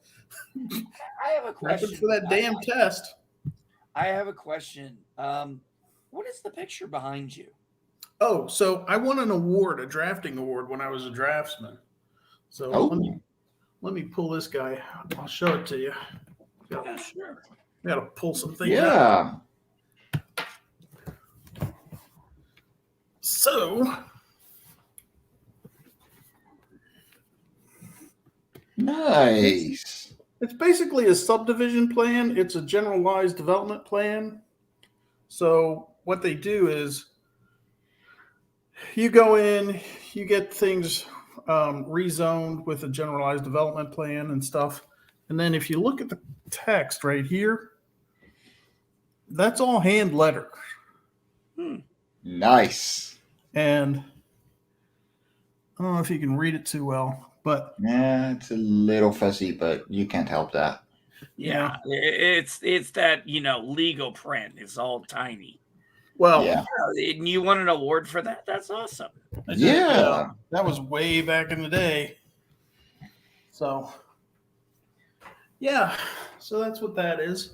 I have a Happened question. for that damn test. I have a question. What is the picture behind you? Oh, so I won an award, a drafting award, when I was a draftsman. So Oh, let me pull this guy. I'll show it to you. Yeah, sure. Got to pull some things out. yeah. So Nice. it's basically a subdivision plan. It's a generalized development plan. So what they do is you go in, you get things rezoned with a generalized development plan and stuff. And then if you look at the text right here, that's all hand letter. Nice. And I don't know if you can read it too well, but Yeah, it's a little fuzzy, but you can't help that. Yeah, it's that legal print. It's all tiny. well, Yeah. And you won an award for that? That's awesome. I did, Yeah. that was way back in the day. So yeah, so that's what that is.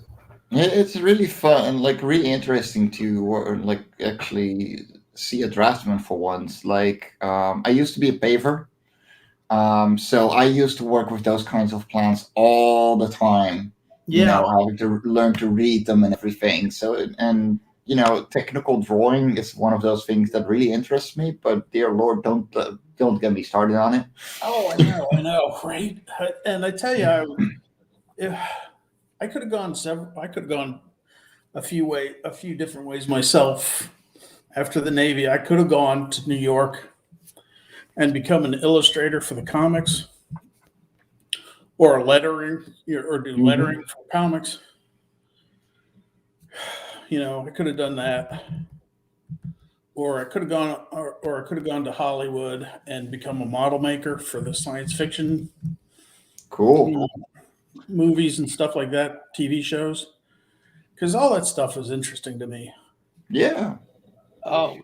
It's really fun, like really interesting to like actually see a draftsman for once. Like I used to be a paver, so I used to work with those kinds of plans all the time. You Yeah, know, having to learn to read them and everything. So and you know, technical drawing is one of those things that really interests me. But dear Lord, don't get me started on it. oh, I know, right? And I tell you, if I could have gone I could have gone a few different ways myself. After the Navy, I could have gone to New York and become an illustrator for the comics, or a lettering, or do Mhm. lettering for comics. I could have done that, or I could have gone, or I could have gone to Hollywood and become a model maker for the science fiction Cool. movies and stuff like that, TV shows, because all that stuff is interesting to me. Yeah. Oh,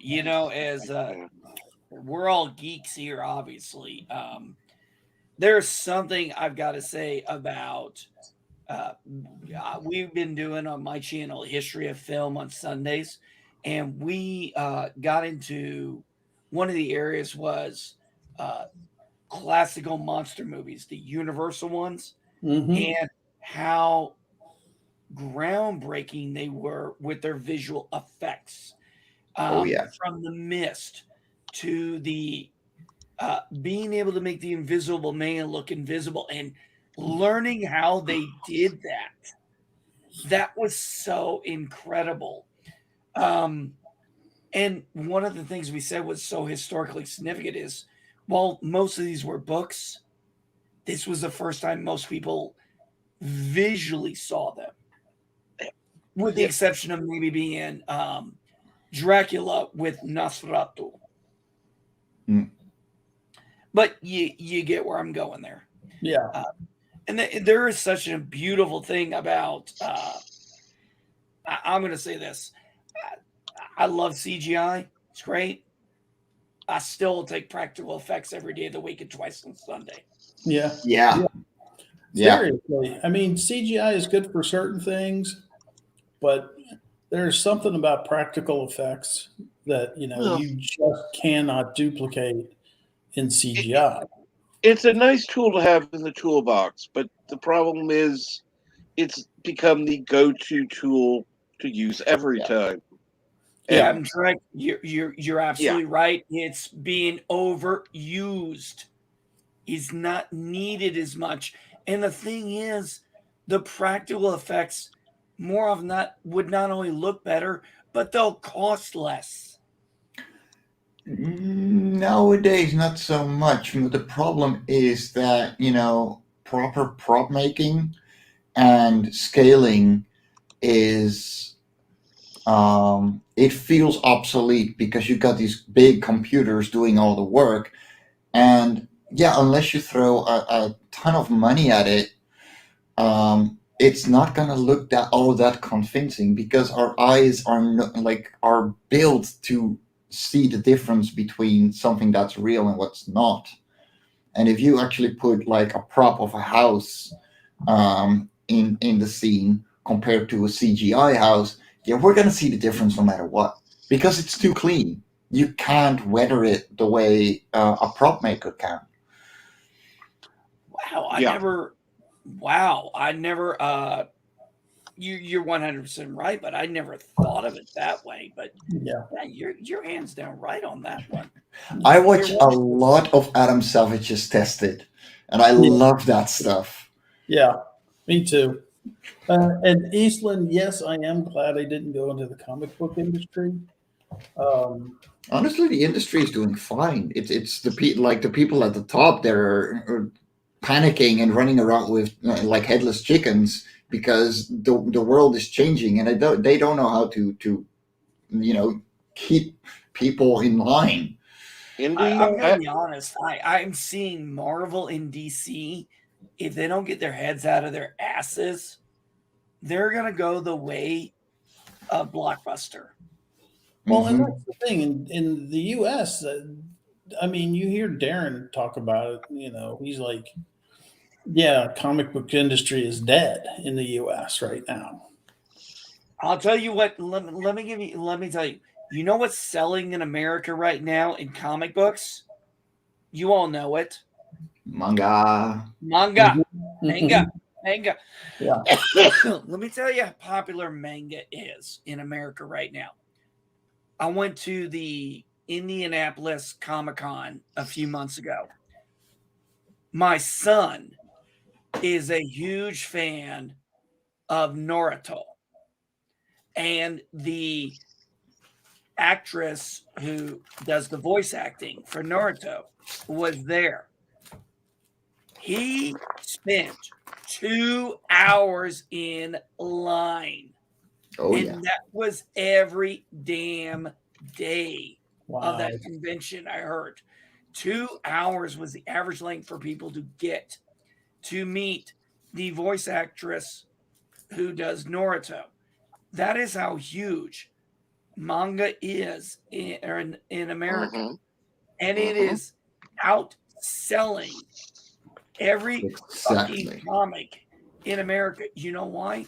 as we're all geeks here, obviously. There's something I've got to say about. We've been doing on my channel history of film on Sundays, and we got into one of the areas was uh, classical monster movies, the Universal ones, Mm-hmm. and how groundbreaking they were with their visual effects. Oh yeah. From the mist to the being able to make the invisible man look invisible and learning how they did that was so incredible. And one of the things we said was so historically significant is while most of these were books, this was the first time most people visually saw them, with the exception of maybe being Dracula with Nosferatu. Mm. But you get where I'm going there. Yeah. And there is such a beautiful thing about. I'm going to say this. I love CGI. It's great. I still take practical effects every day of the week and twice on Sunday. Yeah. Yeah. Yeah. Seriously. I mean, CGI is good for certain things, but there's something about practical effects that, Well, you just cannot duplicate in CGI. it's a nice tool to have in the toolbox, but the problem is it's become the go-to tool to use every Yeah. time. Yeah, And I'm correct. You're absolutely right. It's being overused. It's not needed as much. And the thing is, the practical effects more often not would not only look better, but they'll cost less. Nowadays, not so much. The problem is that, proper prop making and scaling is it feels obsolete because you got these big computers doing all the work. And yeah, unless you throw a ton of money at it, it's not gonna look that all that convincing because our eyes are are built to see the difference between something that's real and what's not. And if you actually put like a prop of a house in the scene compared to a CGI house, yeah, we're gonna see the difference no matter what because it's too clean. You can't weather it the way a prop maker can. Wow, Yeah. I never you're 100% right, but I never thought of it that way. But Yeah. yeah, you're hands down right on that one. I You're watch a 100%. lot of Adam Savage's Tested, and I Yeah. love that stuff. Yeah. Me too. And Eastland, yes, I am glad I didn't go into the comic book industry. Um, Honestly, the industry is doing fine. It's the people at the top that are panicking and running around with like headless chickens because the world is changing and they don't know how to you know keep people in line. I'm Indie. gonna be honest. I'm seeing Marvel in DC. If they don't get their heads out of their asses, they're gonna go the way of Blockbuster. well, and Hmm. that's the thing in the U.S. I mean, you hear Darren talk about it. He's like, "Yeah, comic book industry is dead in the U.S. right now." I'll tell you what. Let me tell you. You know what's selling in America right now in comic books? You all know it. Manga. Manga, Mhm. manga, Mhm. manga. Yeah. Let me tell you how popular manga is in America right now. I went to the Indianapolis Comic Con a few months ago. My son is a huge fan of Naruto, and the actress who does the voice acting for Naruto was there. He spent 2 hours in line, Oh yeah. and that was every damn day of Wow. that convention. I heard 2 hours was the average length for people to get to meet the voice actress who does Naruto. That is how huge manga is in America. Mm-hmm. And it Mm-hmm. is outselling every fucking Exactly. comic in America. You know why?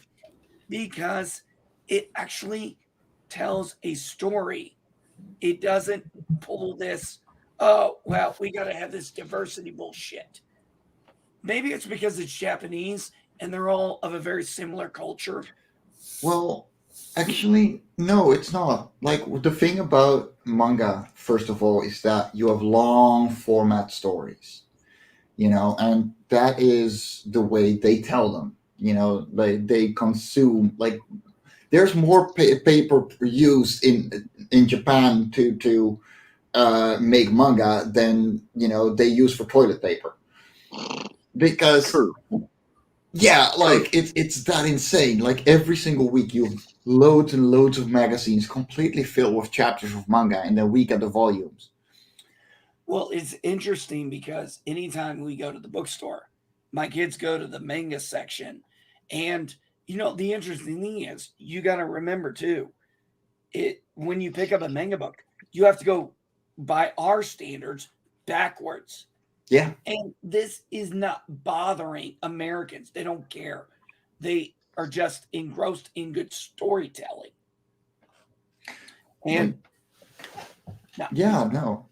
Because it actually tells a story. It doesn't pull this, oh, well, we got to have this diversity bullshit. Maybe it's because it's Japanese and they're all of a very similar culture. Well, actually, no, it's not. Like the thing about manga, first of all, is that you have long format stories, and that is the way they tell them. They consume like there's more paper used in Japan to make manga than they use for toilet paper because True. yeah, True. like it's that insane. Like every single week, you have loads and loads of magazines completely filled with chapters of manga, and then we get the volumes. Well, it's interesting because anytime we go to the bookstore, my kids go to the manga section. And, the interesting thing is, you got to remember too, when you pick up a manga book, you have to go by our standards backwards. Yeah, And this is not bothering Americans. They don't care. They are just engrossed in good storytelling. like And no, yeah, no,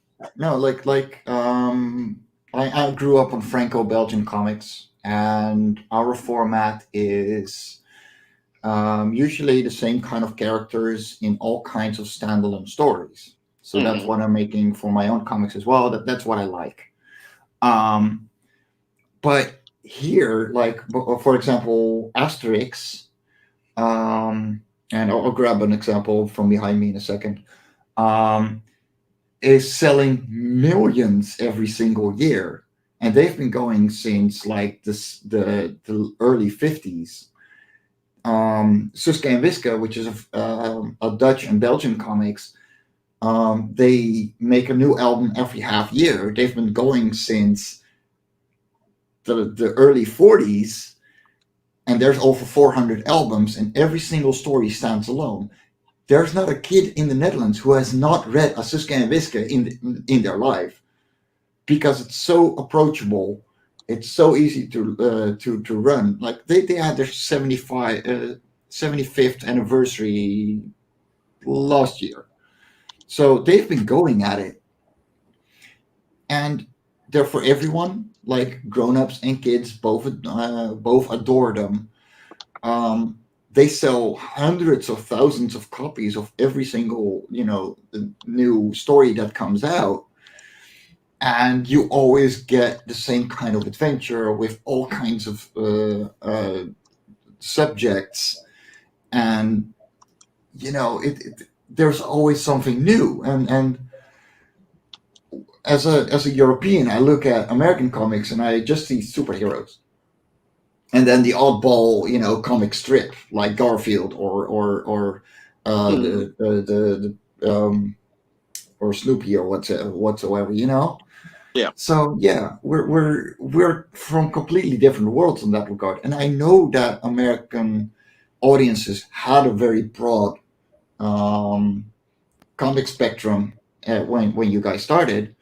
I grew up on Franco-Belgian comics, and our format is usually the same kind of characters in all kinds of standalone stories. So that's Mm-hmm. what I'm making for my own comics as well. That's what I like. Um, but here, like for example, Asterix, um, and I'll grab an example from behind me in a second, um, is selling millions every single year, and they've been going since like the early 50s. Suske and Wiske, which is a Dutch and Belgian comics. They make a new album every half year. They've been going since the early 40s, and there's over 400 albums, and every single story stands alone. There's not a kid in the Netherlands who has not read a Suske and Wiske in their life, because it's so approachable. It's so easy to run. Like they had their 75th anniversary last year, so they've been going at it, and they're for everyone. Like grown-ups and kids both adore them. They sell hundreds of thousands of copies of every single new story that comes out, and you always get the same kind of adventure with all kinds of subjects, and there's always something new. And as a European, I look at American comics and I just see superheroes, and then the oddball comic strip like Garfield or the or Snoopy or whatsoever. Yeah. So yeah, we're from completely different worlds in that regard, and I know that American audiences had a very broad comic spectrum when you guys started,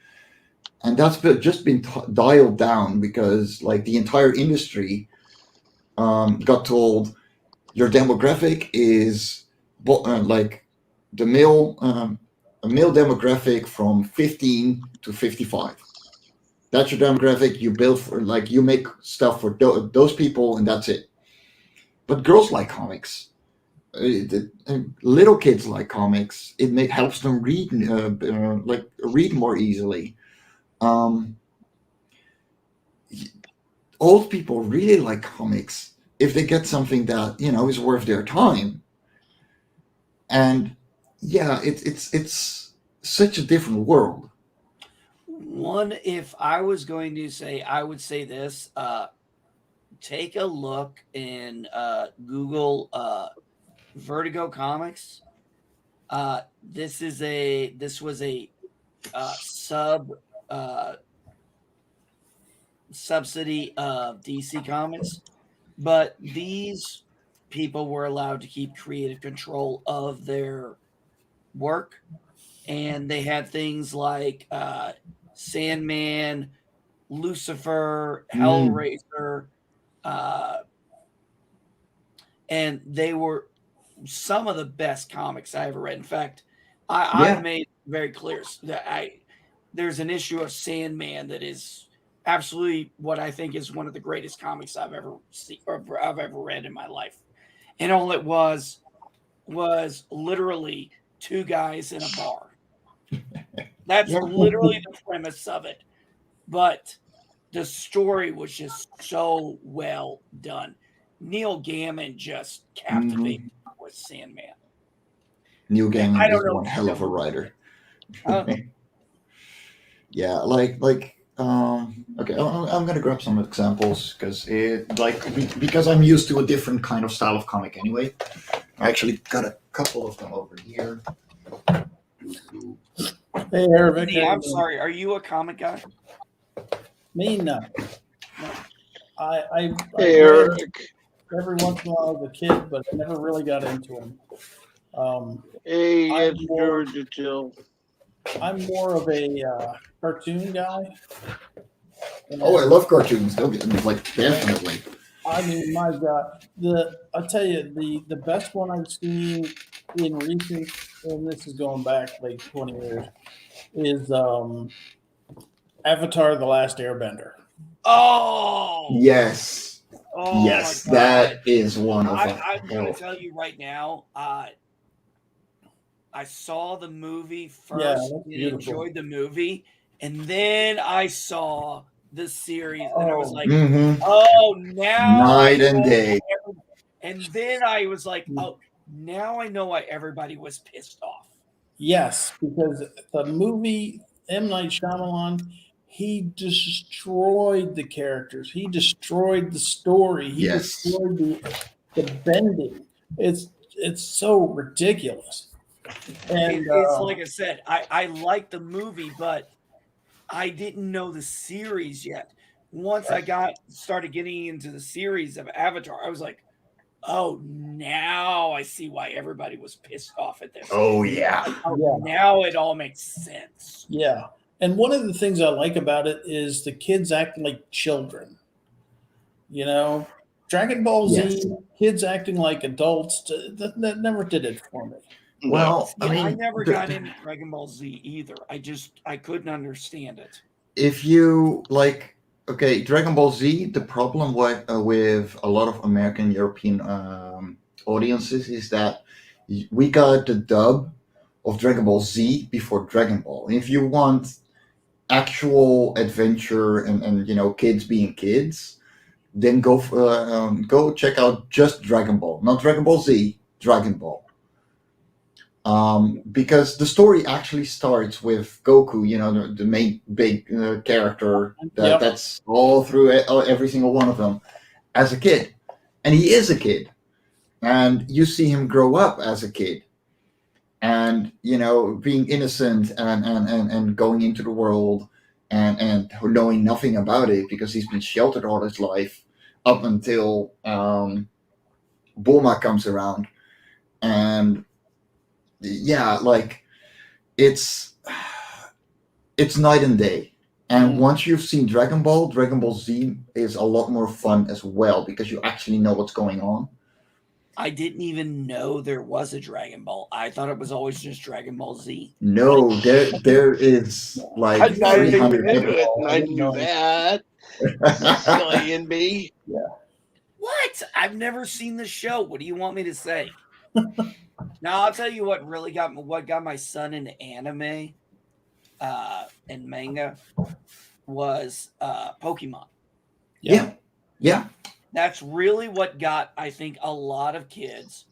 and that's just been dialed down because like the entire industry got told your demographic is like the male a male demographic from 15 to 55. That's your demographic. You build for like you make stuff for those people, and that's it. But girls like comics. Little kids like comics. Helps them read read more easily. Um, Old people really like comics if they get something that is worth their time. And yeah, it's such a different world. If I was going to say, I would say this: take a look in Google Vertigo Comics. This was a sub subsidy of DC Comics, but these people were allowed to keep creative control of their work, and they had things like Sandman, Lucifer, Mm, Hellraiser, uh, and they were some of the best comics I ever read. In fact, I've yeah. made very clear that there's an issue of Sandman that is absolutely what I think is one of the greatest comics I've ever seen or I've ever read in my life. And all it was literally two guys in a bar. That's Yeah. literally the premise of it. But the story was just so well done. Neil Gaiman just captivated Hmm. with Sandman. Neil I Gaiman is don't know one if hell you of a ever read writer. it. Yeah, okay, I'm gonna grab some examples because I'm used to a different kind of style of comic anyway. I actually got a couple of them over here. Hey, Hervik, Andy, I'm sorry. Are you a comic guy? Me, no. No. I Hey, read Eric. every once in a while as a kid, but I never really got into them. Hey, I'm it's more Georgia Jill. I'm more of a cartoon guy, Oh, I and love cartoons. Don't get me like definitely. I mean, my God, I tell you the best one I've seen in recent, and this is going back like 20 years, is Avatar: The Last Airbender. Oh, Yes, oh my yes, God. that is one of I'm going to hell. tell you right now. I saw the movie Yeah, first that's and beautiful. enjoyed the movie, and then I saw the series, and I was Oh, like, Hmm. "Oh, now I Night and know." day. And then I was like, "Oh, now I know why everybody was pissed off." yes, because the movie M. Night Shyamalan, he destroyed the characters. He destroyed the story. He Yes. destroyed the the bending. It's so ridiculous. And It's like I said, I like the movie, but I didn't know the series yet. Once I got started getting into the series of Avatar, I was like, oh, now I see why everybody was pissed off at this. Oh yeah. Like, oh, Yeah. now it all makes sense. yeah. And one of the things I like about it is the kids acting like children. You know, Dragon Ball Z, Yes. kids acting like adults. That never did it for me. No. Well, Yeah, I mean, never got into Dragon Ball Z either. I couldn't understand it. if you like, okay, Dragon Ball Z, the problem with a lot of American European audiences is that we got the dub of Dragon Ball Z before Dragon Ball. If you want actual adventure and kids being kids, then go check out just Dragon Ball, not Dragon Ball Z, Dragon Ball. Because the story actually starts with Goku, the main big character Yep. that's all through every single one of them as a kid, and he is a kid, and you see him grow up as a kid, and being innocent and going into the world and knowing nothing about it because he's been sheltered all his life up until Bulma comes around, and yeah, like it's night and day. And once you've seen Dragon Ball Z is a lot more fun as well because you actually know what's going on. I didn't even know there was a Dragon Ball. I thought it was always just Dragon Ball Z. No, there is like I dived 300 into it and I I didn't knew know. that. Silly in me. What? I've never seen the show. What do you want me to say? Now I'll tell you what really got my son into anime and manga was Pokemon. Yeah. That's really what got, I think, a lot of kids.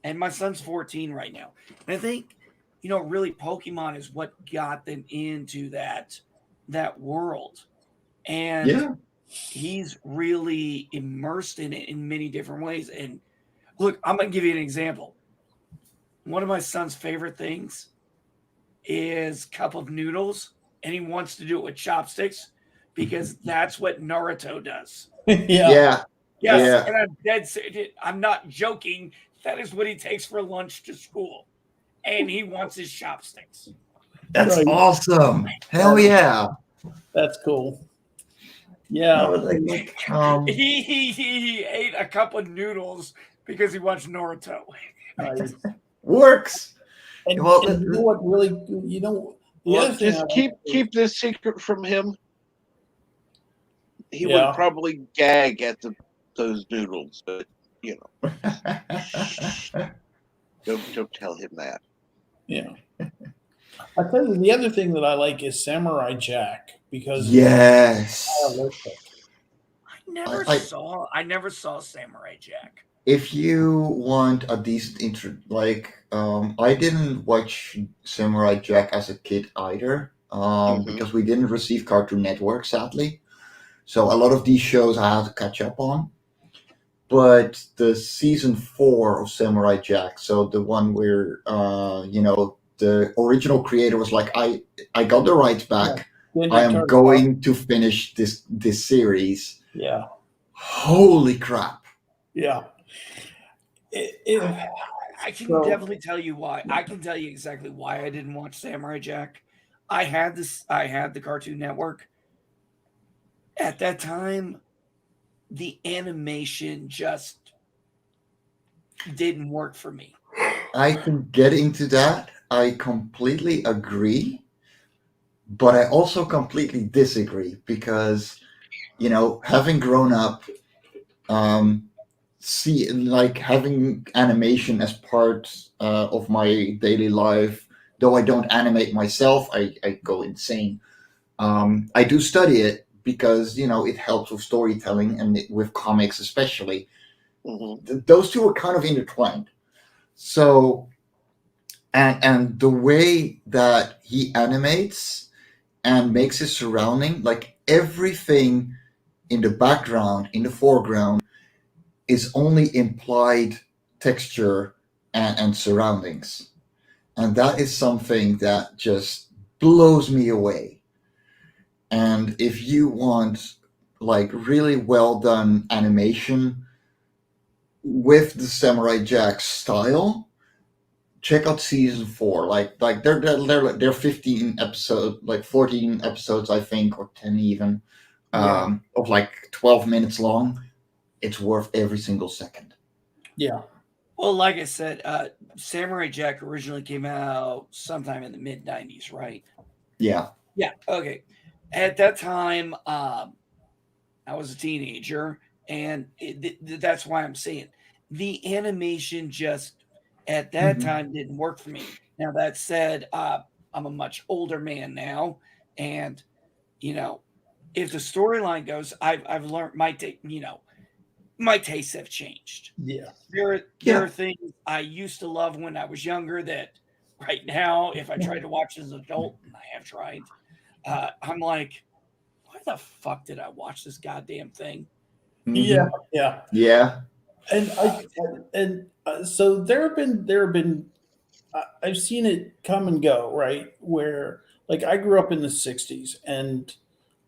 And my son's 14 right now. And I think, really Pokemon is what got them into that world. And Yeah. he's really immersed in it in many different ways. And look, I'm going to give you an example. One of my son's favorite things is cup of noodles, and he wants to do it with chopsticks because that's what Naruto does. Yeah. Yes, Yeah. and I'm dead serious. I'm not joking. That is what he takes for lunch to school, and he wants his chopsticks. That's Right. awesome. Hell yeah. That's cool. Yeah. No, like, He ate a cup of noodles because he watched Naruto. Nice. works. And, Well, and you know what really, the Well, other thing just I keep this secret from him. He Yeah. would probably gag at those noodles, but don't tell him that. Yeah. I tell you, the other thing that I like is Samurai Jack because Yes. it's stylistic. I never saw Samurai Jack. If you want a decent intro, I didn't watch Samurai Jack as a kid either, Mhm. because we didn't receive Cartoon Network, sadly. So a lot of these shows I had to catch up on. But the season 4 of Samurai Jack, so the one where the original creator was like, I got the rights back. Then I you am turn it going to finish this series. on. Yeah. Holy crap! Yeah. I can So- definitely tell you why. I can tell you exactly why I didn't watch Samurai Jack. I had the Cartoon Network. At that time, the animation just didn't work for me. I can get into that. I completely agree, but I also completely disagree because, having grown up, having animation as part of my daily life. Though I don't animate myself, I go insane. I do study it because it helps with storytelling and with comics especially. Mhm. Those two are kind of intertwined. So, and the way that he animates and makes his surrounding, like everything in the background, in the foreground, is only implied texture and surroundings. And that is something that just blows me away. And if you want like really well done animation with the Samurai Jack style, check out season 4. Like they're 15 episodes, like 14 episodes, I think, or 10 even, Yeah. of like 12 minutes long. It's worth every single second. Yeah. Well, like I said, Samurai Jack originally came out sometime in the mid '90s, right? Yeah. Yeah. Okay. At that time, I was a teenager, and that's why I'm saying the animation just at that Mhm. time didn't work for me. Now that said, I'm a much older man now, and you know, if the storyline goes, I've learned my tastes have changed. Yeah. There are Yeah. things I used to love when I was younger that right now, if I tried to watch as an adult, and I have tried, I'm like, why the fuck did I watch this goddamn thing? Yeah. Mhm. Yeah. Yeah. And so there have been I've seen it come and go, right? Where like I grew up in the '60s and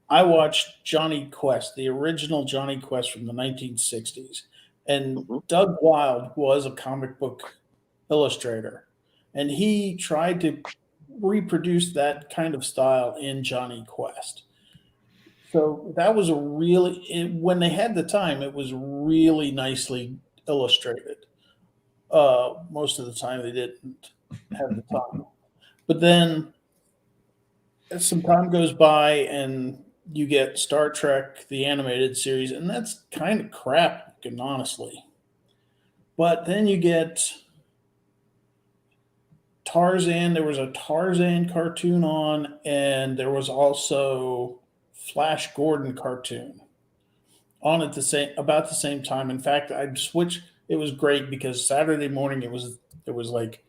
I watched Johnny Quest, the original Johnny Quest from the 1960s. And Mhm. Doug Wilde was a comic book illustrator. And he tried to reproduce that kind of style in Johnny Quest. So that was when they had the time, it was really nicely illustrated. Most of the time, they didn't have the time. But then as some time goes by and you get Star Trek, the animated series, and that's kind of crap, looking, honestly. But then you get Tarzan. There was a Tarzan cartoon on, and there was also Flash Gordon cartoon on at about the same time. In fact, I'd switch. It was great because Saturday morning it was like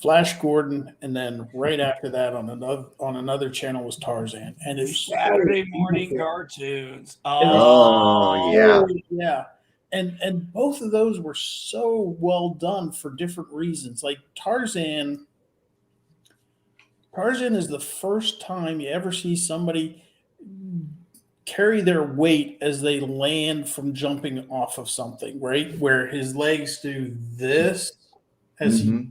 Flash Gordon, and then right after that on another channel was Tarzan, and it was so Saturday morning beautiful. cartoons. It was Oh Oh, yeah. so yeah, and both of those were so well done for different reasons. Like Tarzan is the first time you ever see somebody carry their weight as they land from jumping off of something, right? Where his legs do this as he Hmm.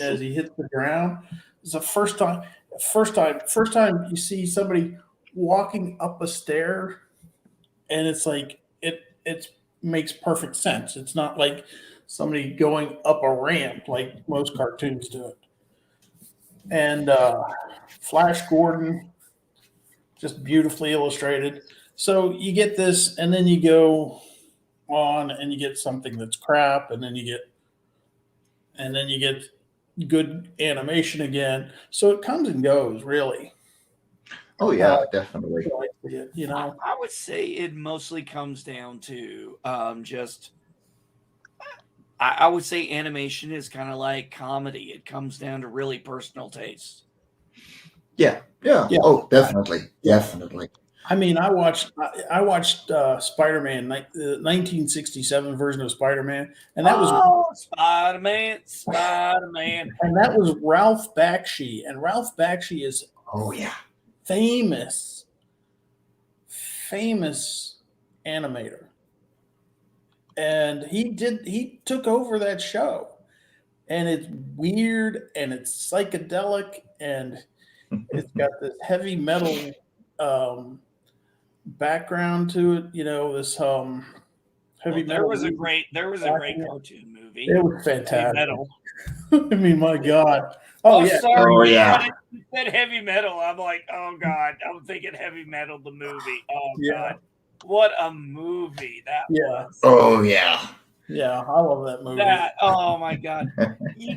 as he hits the ground. It's the first time you see somebody walking up a stair, and it's like it makes perfect sense. It's not like somebody going up a ramp like most cartoons do it. And Flash Gordon, just beautifully illustrated. So you get this, and then you go on, and you get something that's crap, and then you get good animation again. So it comes and goes, really. Oh Uh, yeah, definitely. I see it, you know. I would say it mostly comes down to just. I would say animation is kind of like comedy. It comes down to really personal taste. Yeah. Yeah. Yeah, Oh, definitely. yeah. Definitely. I mean, I watched Spider Man, the 1967 version of Spider Man, and that was Oh, Spider Man, Spider Man. and that was Ralph Bakshi, and Ralph Bakshi is Oh yeah. famous, famous animator, and he took over that show, and it's weird and it's psychedelic and it's got this heavy metal um, background to it. This heavy Well, there metal was a music great backing it. cartoon movie, It was Heavy fantastic. Metal. I mean, my God. Oh Oh, yeah, sorry, Oh man. yeah. You said Heavy Metal. I'm like, oh god, I'm thinking Heavy Metal the movie. Oh yeah, god, what a movie that yeah, was. Oh yeah. yeah. I love that movie. That oh my god. You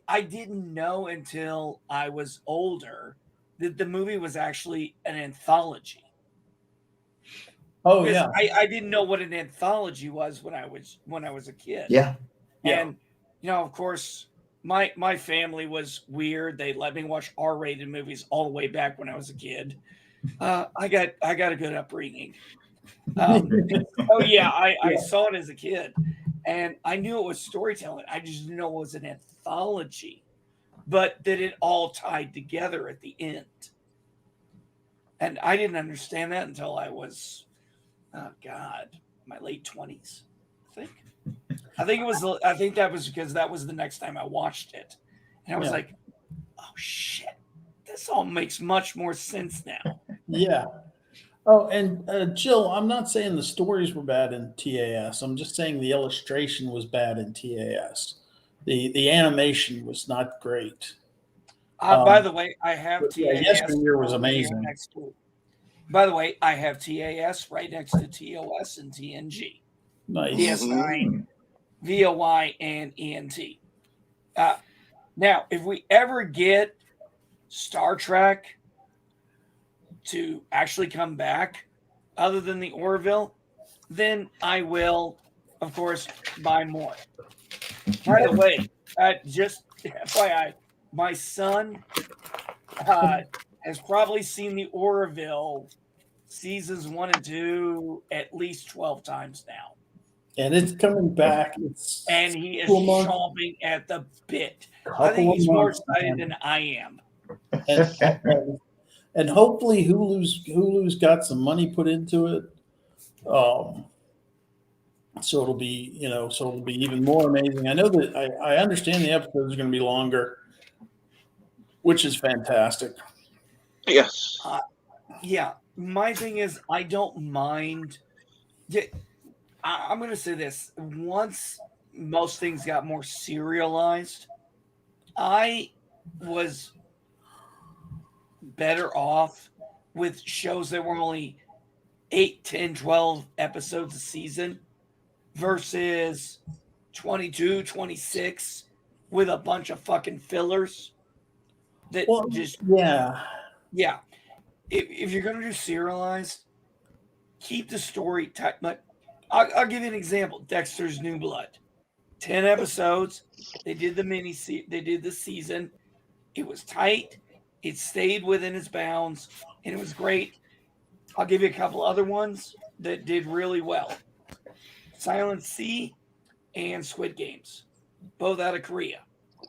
I didn't know until I was older that the movie was actually an anthology. Oh Because yeah, I didn't know what an anthology was when I was a kid. Yeah. yeah, And of course, my family was weird. They let me watch R-rated movies all the way back when I was a kid. I got a good upbringing. Oh yeah, I saw it as a kid, and I knew it was storytelling. I just didn't know it was an anthology, but that it all tied together at the end. And I didn't understand that until I was, oh God, my late 20s, I think. I think that was because that was the next time I watched it. And I was Yeah. like, oh shit, this all makes much more sense now. Yeah. Oh, and Jill, I'm not saying the stories were bad in TAS. I'm just saying the illustration was bad in TAS. The animation was not great. By the way, I have But yeah, TAS Yesteryear was over here amazing. next to. By the way, I have TAS right next to TOS and TNG, Nice. DS9, VOI, and ENT. Now, if we ever get Star Trek to actually come back, other than the Orville, then I will, of course, buy more. By the way, just FYI, my son has probably seen the Orville seasons 1 and 2 at least 12 times now. And it's coming back. It's And he is couple months- chomping at the bit. I couple think of he's more months, excited man. than I am. And hopefully Hulu's got some money put into it. So it'll be, so it'll be even more amazing. I know that I understand the episodes are going to be longer, which is fantastic. Yes. Yeah, my thing is, I don't mind. I'm going to say this. Once most things got more serialized, I was better off with shows that were only 8, 10, 12 episodes a season versus 22, 26 with a bunch of fucking fillers that Well, just, yeah. yeah. If you're going to do serialized, keep the story tight. But I'll give you an example. Dexter's New Blood, 10 episodes. They did they did the season. It was tight. It stayed within its bounds, and it was great. I'll give you a couple other ones that did really well. Silent Sea and Squid Games, both out of Korea.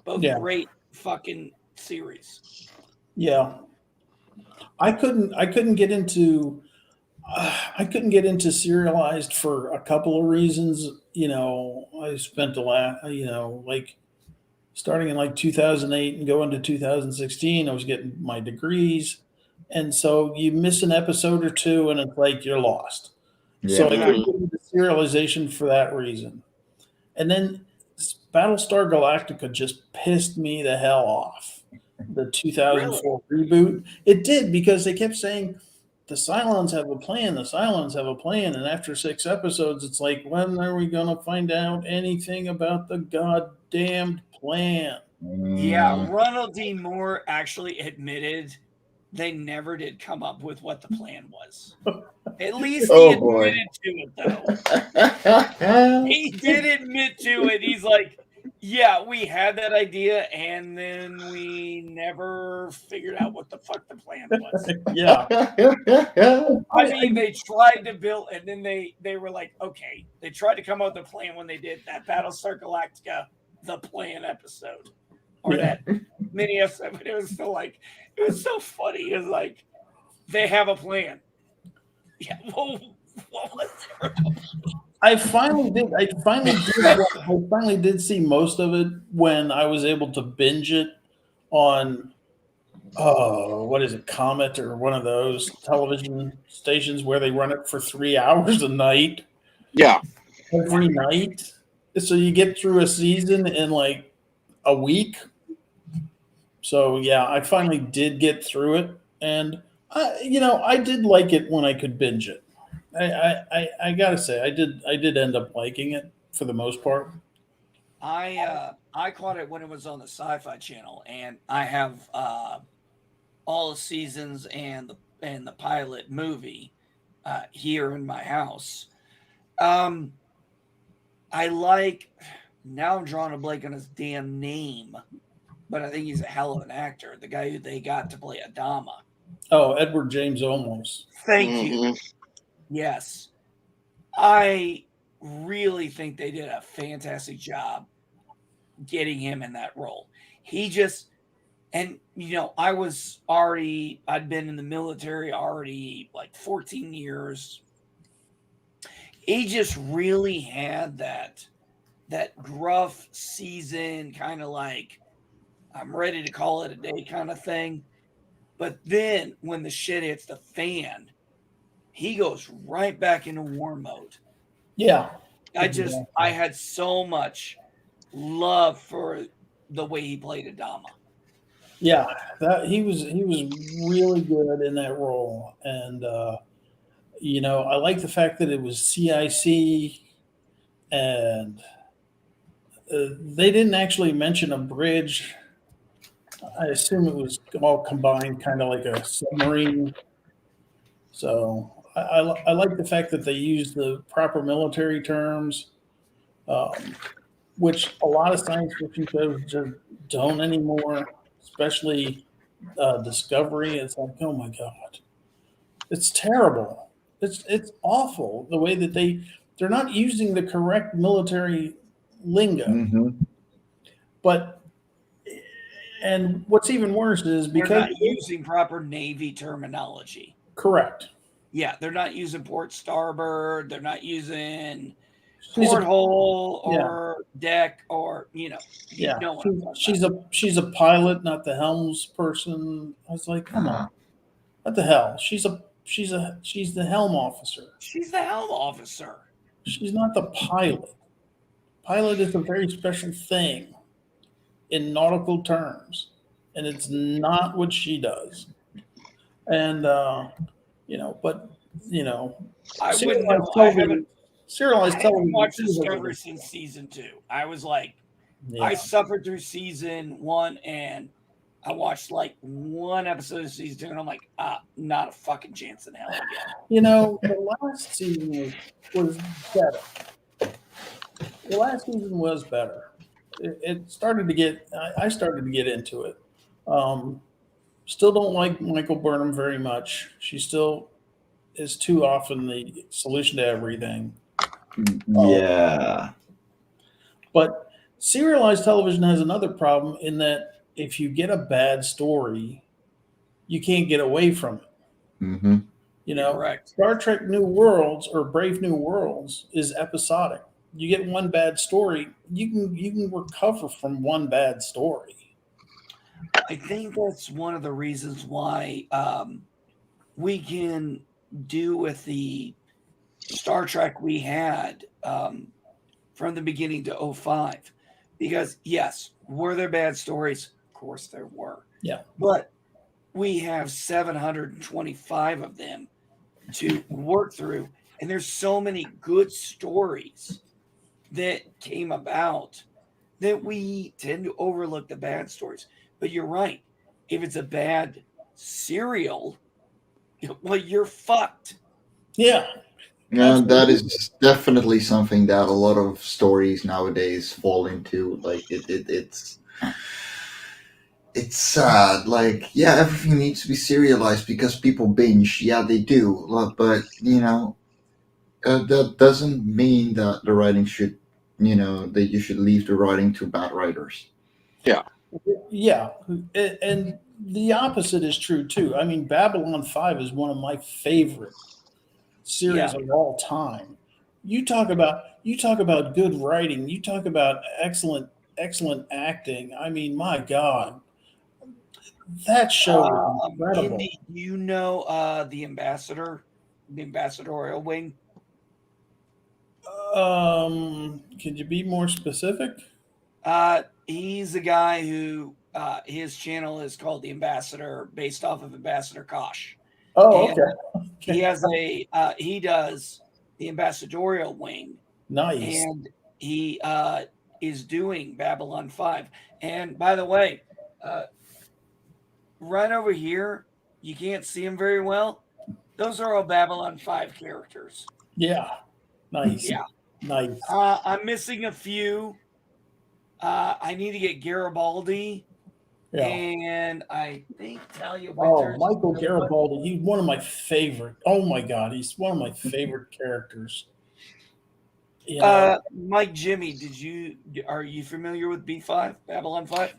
Both great fucking series. Yeah. I couldn't get into serialized for a couple of reasons. I spent like starting in like 2008 and going to 2016, I was getting my degrees. And so you miss an episode or two and it's like you're lost. So I couldn't get into serialization for that reason. And then Battlestar Galactica just pissed me the hell off. The 2004 reboot. It did, because they kept saying the Cylons have a plan, the Cylons have a plan. And after 6 episodes, it's like, when are we going to find out anything about the goddamn plan? Yeah, Ronald D. Moore actually admitted they never did come up with what the plan was. At least he admitted to it, though. He did admit to it. He's like, yeah, we had that idea, and then we never figured out what the fuck the plan was. Yeah. I mean, they tried to build, and then they were like, okay. They tried to come up with a plan when they did that Battlestar Galactica, the plan episode. Or that mini episode, but it was still like, it was so funny. It was like, they have a plan. Yeah, well, what was there? I finally did see most of it when I was able to binge it on what is it, Comet, or one of those television stations where they run it for 3 hours a night. Yeah. Every night. So you get through a season in like a week. So yeah, I finally did get through it, and I did like it when I could binge it. I gotta say, I did end up liking it for the most part. I caught it when it was on the Sci-Fi Channel, and I have all the seasons and the pilot movie here in my house. I like, now I'm drawing a blank on his damn name, but I think he's a hell of an actor. The guy who they got to play Adama. Oh, Edward James Olmos. Thank you. Yes. I really think they did a fantastic job getting him in that role. He just, and I'd been in the military already like 14 years. He just really had that gruff, seasoned kind of like I'm ready to call it a day kind of thing. But then when the shit hits the fan, he goes right back into war mode. Yeah. I Exactly. had so much love for the way he played Adama. Yeah, that he was really good in that role, and I like the fact that it was CIC, and they didn't actually mention a bridge. I assume it was all combined, kind of like a submarine. So I like the fact that they used the proper military terms, um, which a lot of science fiction shows just don't anymore, especially Discovery. It's like, oh my god, it's terrible. It's awful the way that they're not using the correct military lingo. Mm-hmm. But and what's even worse is They're because not using proper Navy terminology. correct. Yeah, they're not using port starboard. They're not using She's a porthole yeah or deck or you yeah. know what I'm talking She's a pilot, not the helms person. I was like, come on, what the hell? She's the helm officer. She's the helm officer. She's not the pilot. Pilot is a very special thing in nautical terms, and it's not what she does. And but I wouldn't serialized know. television, I serialized haven't television watched too has a Discovery since season 2. I was like, I yeah. suffered through season 1 and I watched like one episode of season 2 and I'm like, not a fucking chance in hell again. The last season was better. The last season was better. It started to get. I started to get into it. Um, Still don't like Michael Burnham very much. She still is too often the solution to everything. Yeah. But serialized television has another problem in that if you get a bad story, you can't get away from it. Mm-hmm. Correct. Star Trek New Worlds or Brave New Worlds is episodic. You get one bad story, you can recover from one bad story. I think that's one of the reasons why we can do with the Star Trek we had from the beginning to '05. Because, yes, were there bad stories? Of course there were. Yeah. But we have 725 of them to work through. And there's so many good stories that came about that we tend to overlook the bad stories. But you're right. If it's a bad serial, well, you're fucked. Yeah, And that absolutely. is definitely something that a lot of stories nowadays fall into. Like it's sad. Like, yeah, everything needs to be serialized because people binge. Yeah, they do. But that doesn't mean that the writing should, that you should leave the writing to bad writers. Yeah. Yeah, and the opposite is true too. I mean, Babylon 5 is one of my favorite series Yeah. of all time. You talk about good writing, you talk about excellent acting. I mean, my god, that show was incredible. Indy, the ambassadorial wing? Could you be more specific? He's a guy who his channel is called The Ambassador, based off of Ambassador Kosh. Oh, And okay. he has he does the ambassadorial wing, Nice. and he is doing Babylon 5. And by the way, uh, right over here, you can't see them very well. Those are all Babylon 5 characters. Yeah. Nice. Yeah. Nice. I'm missing a few. I need to get Garibaldi, Yeah. and I think Talia Oh, Winter's. Michael Garibaldi. He's one of my favorite. Oh my God, he's one of my favorite characters. Yeah. Mike, Jimmy, are you familiar with B5, Babylon 5?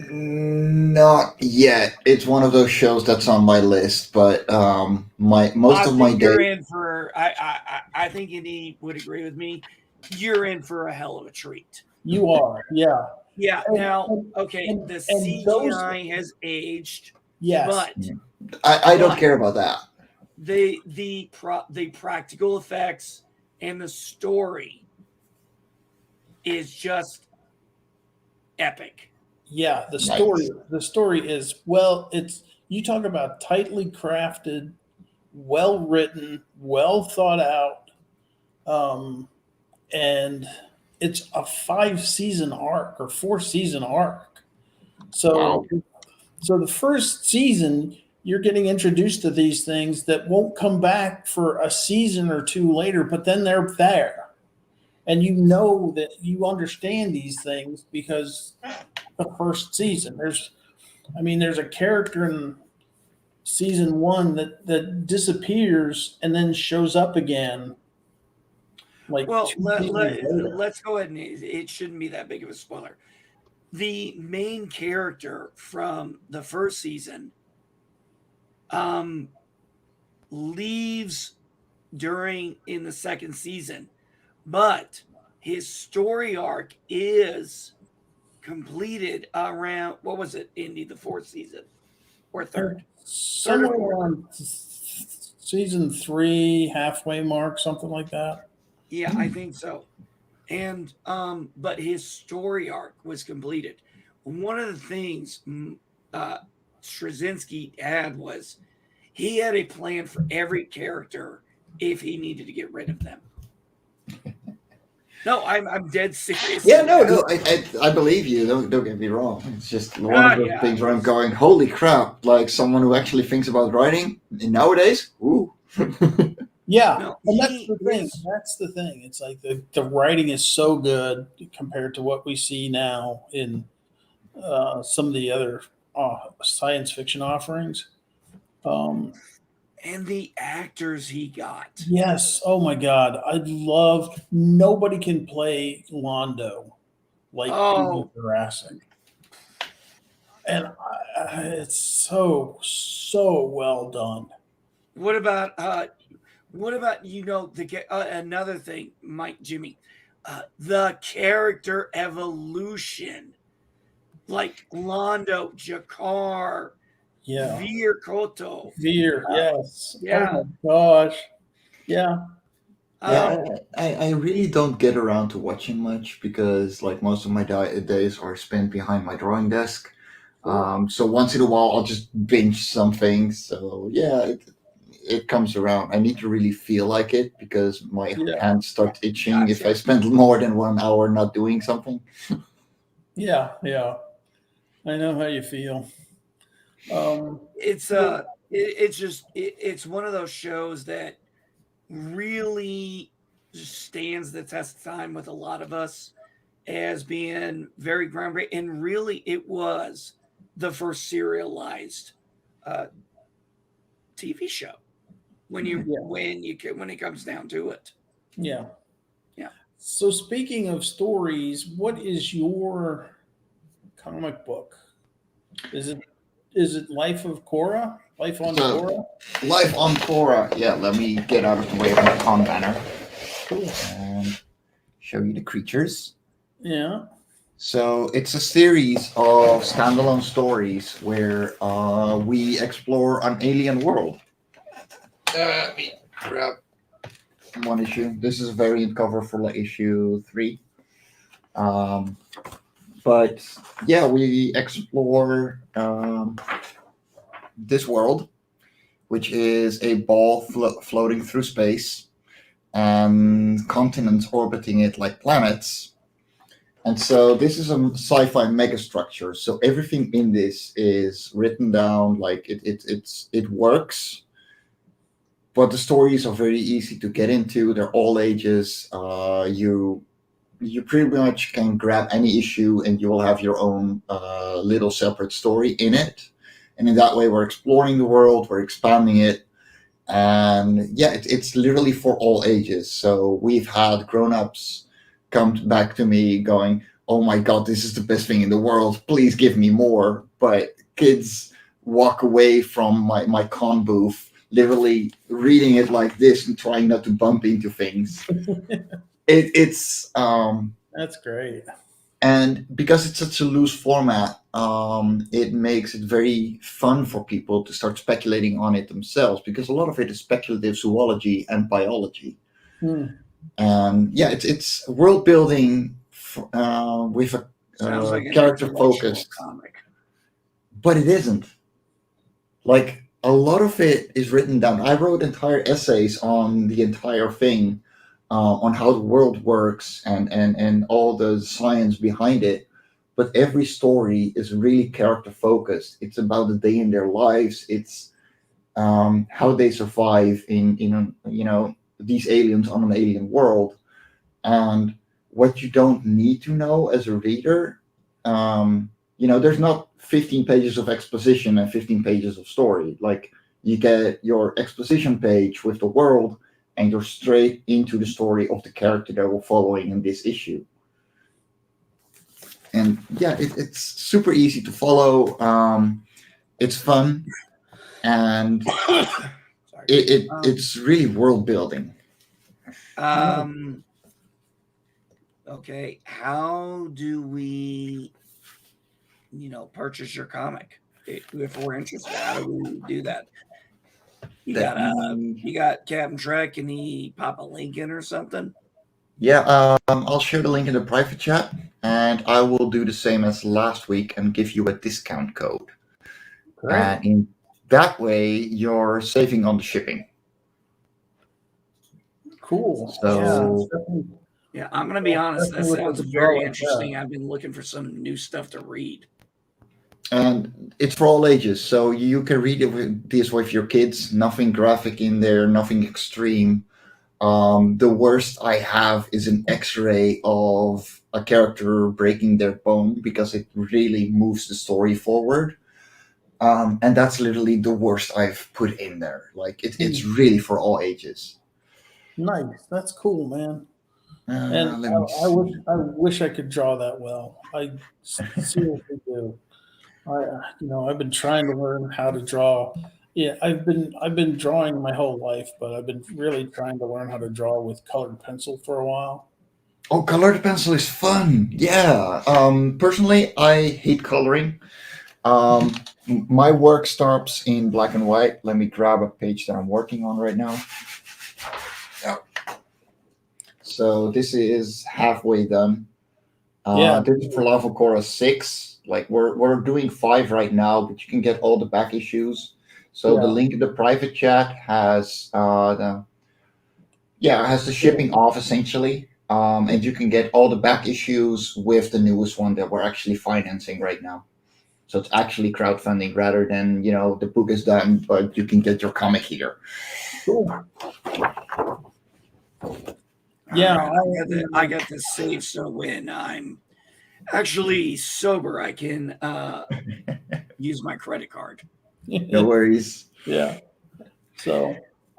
Not yet. It's one of those shows that's on my list, but my most I of my think you're day. in for. I think Indy would agree with me. You're in for a hell of a treat. You are. Yeah. Yeah. And Now, and, okay, and, the and those, CGI has aged, yes. but I don't but care about that. the practical effects and the story is just epic. Yeah, Nice. the story is, well, it's, you talk about tightly crafted, well written, well thought out, um, and it's a 5 season arc or 4 season arc. So Wow. so the first season you're getting introduced to these things that won't come back for a season or two later, but then they're there. And you know that you understand these things because the first season. There's a character in season one that disappears and then shows up again like Well, 2 seasons later. let's go ahead and it shouldn't be that big of a spoiler. The main character from the first season um, leaves during in the second season, but his story arc is completed around what was it, Indy, the fourth season or third? Third or Somewhere fourth? around season three, halfway mark, something like that. Yeah, I think so. And but his story arc was completed. One of the things uh Straczynski had was he had a plan for every character if he needed to get rid of them. No, I'm dead serious. Yeah, in no, that. no, I believe you. Don't get me wrong. It's just one of those Yeah, things where I'm going, holy crap! Like someone who actually thinks about writing nowadays. Ooh. Yeah, no, and that's he the thing. is. That's the thing. It's like the writing is so good compared to what we see now in some of the other science fiction offerings. Um, And the actors he got. yes. Oh my God. I love. Nobody can play Londo like Peter Oh, Jurassic, and it's so well done. what about another thing, Mike, Jimmy, the character evolution, like Londo, Jakar, Yeah. Veer Koto. Fear. Yes. Oh Yeah. my gosh. Yeah. Yeah. Yeah, I really don't get around to watching much because like most of my days are spent behind my drawing desk. Sure. So once in a while I'll just binge something. So yeah, it comes around. I need to really feel like it because my Yeah. hands start itching if I Gotcha. spend more than 1 hour not doing something. Yeah. Yeah. I know how you feel. Um, It's so it's one of those shows that really stands the test of time with a lot of us as being very groundbreaking. And really, it was the first serialized uh, TV show yeah. when it comes down to it. Yeah. Yeah. So speaking of stories, what is your comic book? Is it Life of Korra? Life on So Korra? life on Quora. Yeah, let me get out of the way of my con banner Cool. and show you the creatures. Yeah. So it's a series of standalone stories where we explore an alien world. Let me grab one issue. This is a variant cover for like issue 3. Um, but yeah, we explore this world, which is a ball floating through space and continents orbiting it like planets. And so this is a sci-fi megastructure. So everything in this is written down like it works, but the stories are very easy to get into. They're all ages. You pretty much can grab any issue and you will have your own little separate story in it. And in that way, we're exploring the world, we're expanding it, And yeah, it's literally for all ages. So we've had grown-ups come back to me going, "Oh my god, this is the best thing in the world, please give me more." But kids walk away from my con booth literally reading it like this and trying not to bump into things. It's That's great. and because it's such a loose format, it makes it very fun for people to start speculating on it themselves, because a lot of it is speculative zoology and biology. Hmm. And yeah, it's world building with a Sounds like an character intellectual focused, comic. but it isn't. Like a lot of it is written down. I wrote entire essays on the entire thing, on how the world works and all the science behind it. But every story is really character focused. It's about the day in their lives. It's how they survive in these aliens on an alien world, and what you don't need to know as a reader. There's not 15 pages of exposition and 15 pages of story. Like, you get your exposition page with the world, and you're straight into the story of the character that we're following in this issue. And yeah, it's super easy to follow. It's fun, and Sorry. it's really world building. Okay, how do we, purchase your comic if we're interested? How do we do that? You That got Captain Trek? Can he pop a link in or something? Yeah, I'll share the link in the private chat, and I will do the same as last week and give you a discount code. Great. And in that way, you're saving on the shipping. Cool. So Yeah, I'm gonna be honest. That definitely sounds looking for very like interesting. I've been looking for some new stuff to read. and it's for all ages, so you can read it this with your kids. Nothing graphic in there, nothing extreme. The worst I have is an X-ray of a character breaking their bone, because it really moves the story forward. And that's literally the worst I've put in there. Like, it's really for all ages. Nice. That's cool, man. And Let me I see. wish I could draw that well. I seriously do. I've been trying to learn how to draw. Yeah, I've been drawing my whole life, but I've been really trying to learn how to draw with colored pencil for a while. Oh, colored pencil is fun. Yeah. Personally, I hate coloring. Um, my work starts in black and white. Let me grab a page that I'm working on right now. Yeah. So this is halfway done. Yeah. This is for Lava Cora 6. Like, we're doing 5 right now, but you can get all the back issues. So the Yeah. link in the private chat has the shipping off essentially. And you can get all the back issues with the newest one that we're actually financing right now. So it's actually crowdfunding rather than, the book is done, but you can get your comic here. Cool. Yeah, Right, I got to save so when I'm actually sober, I can use my credit card. No worries. Yeah. So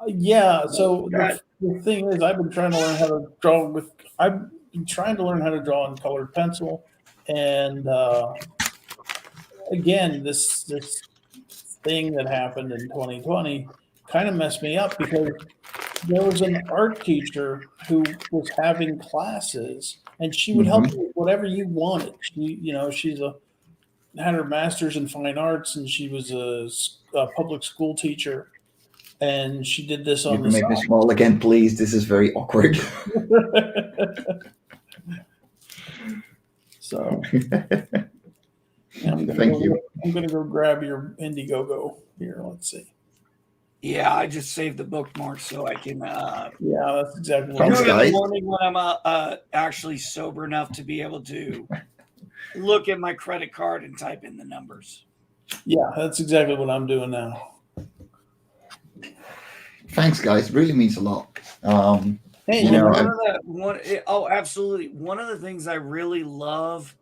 the thing is, I've been trying to learn how to draw with. I've been trying to learn how to draw in colored pencil, and again, this thing that happened in 2020 kind of messed me up, because there was an art teacher who was having classes, and she would help you with whatever you wanted. She's had her master's in fine arts, and she was a public school teacher, and she did this You on can the make me small again, please. This is very awkward. side. So Thank you. I'm gonna go grab your Indiegogo here. Let's see. Yeah, I just saved the bookmark so I can Yeah, that's exactly what Thanks, do it in the guys. morning when I'm actually sober enough to be able to look at my credit card and type in the numbers. Yeah, that's exactly what I'm doing now. Thanks, guys. It really means a lot. Hey, Absolutely. One of the things I really love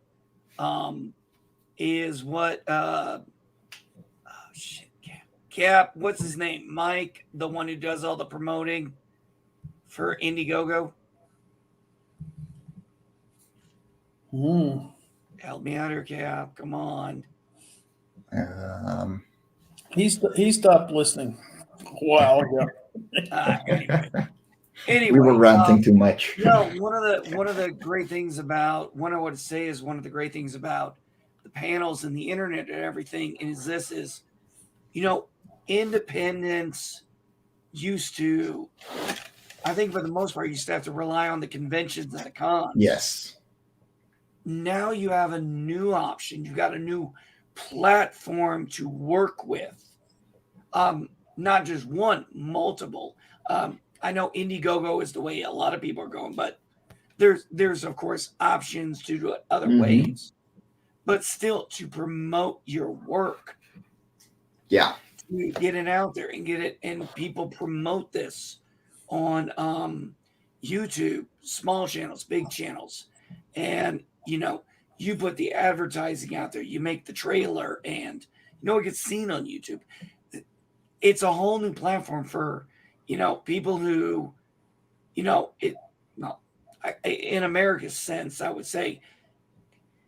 is what Cap, what's his name? Mike, the one who does all the promoting for Indiegogo. Hmm. Help me out here, Cap. Come on. Um, He stopped listening a while ago. Anyway, we were anyway, ranting too much. no. One of the great things about one I would say is one of the great things about the panels and the internet and everything is you know independence used to, I think for the most part, you used to have to rely on the conventions and the cons. Yes. Now you have a new option. You've got a new platform to work with. Not just one, multiple. I know Indiegogo is the way a lot of people are going, but there's of course options to do it other Mm-hmm. ways. But still to promote your work, Yeah. to get it out there and get it, and people promote this on YouTube, small channels, big channels, and you put the advertising out there, you make the trailer, and it gets seen on YouTube. It's a whole new platform for people who it. Well, in America's sense, I would say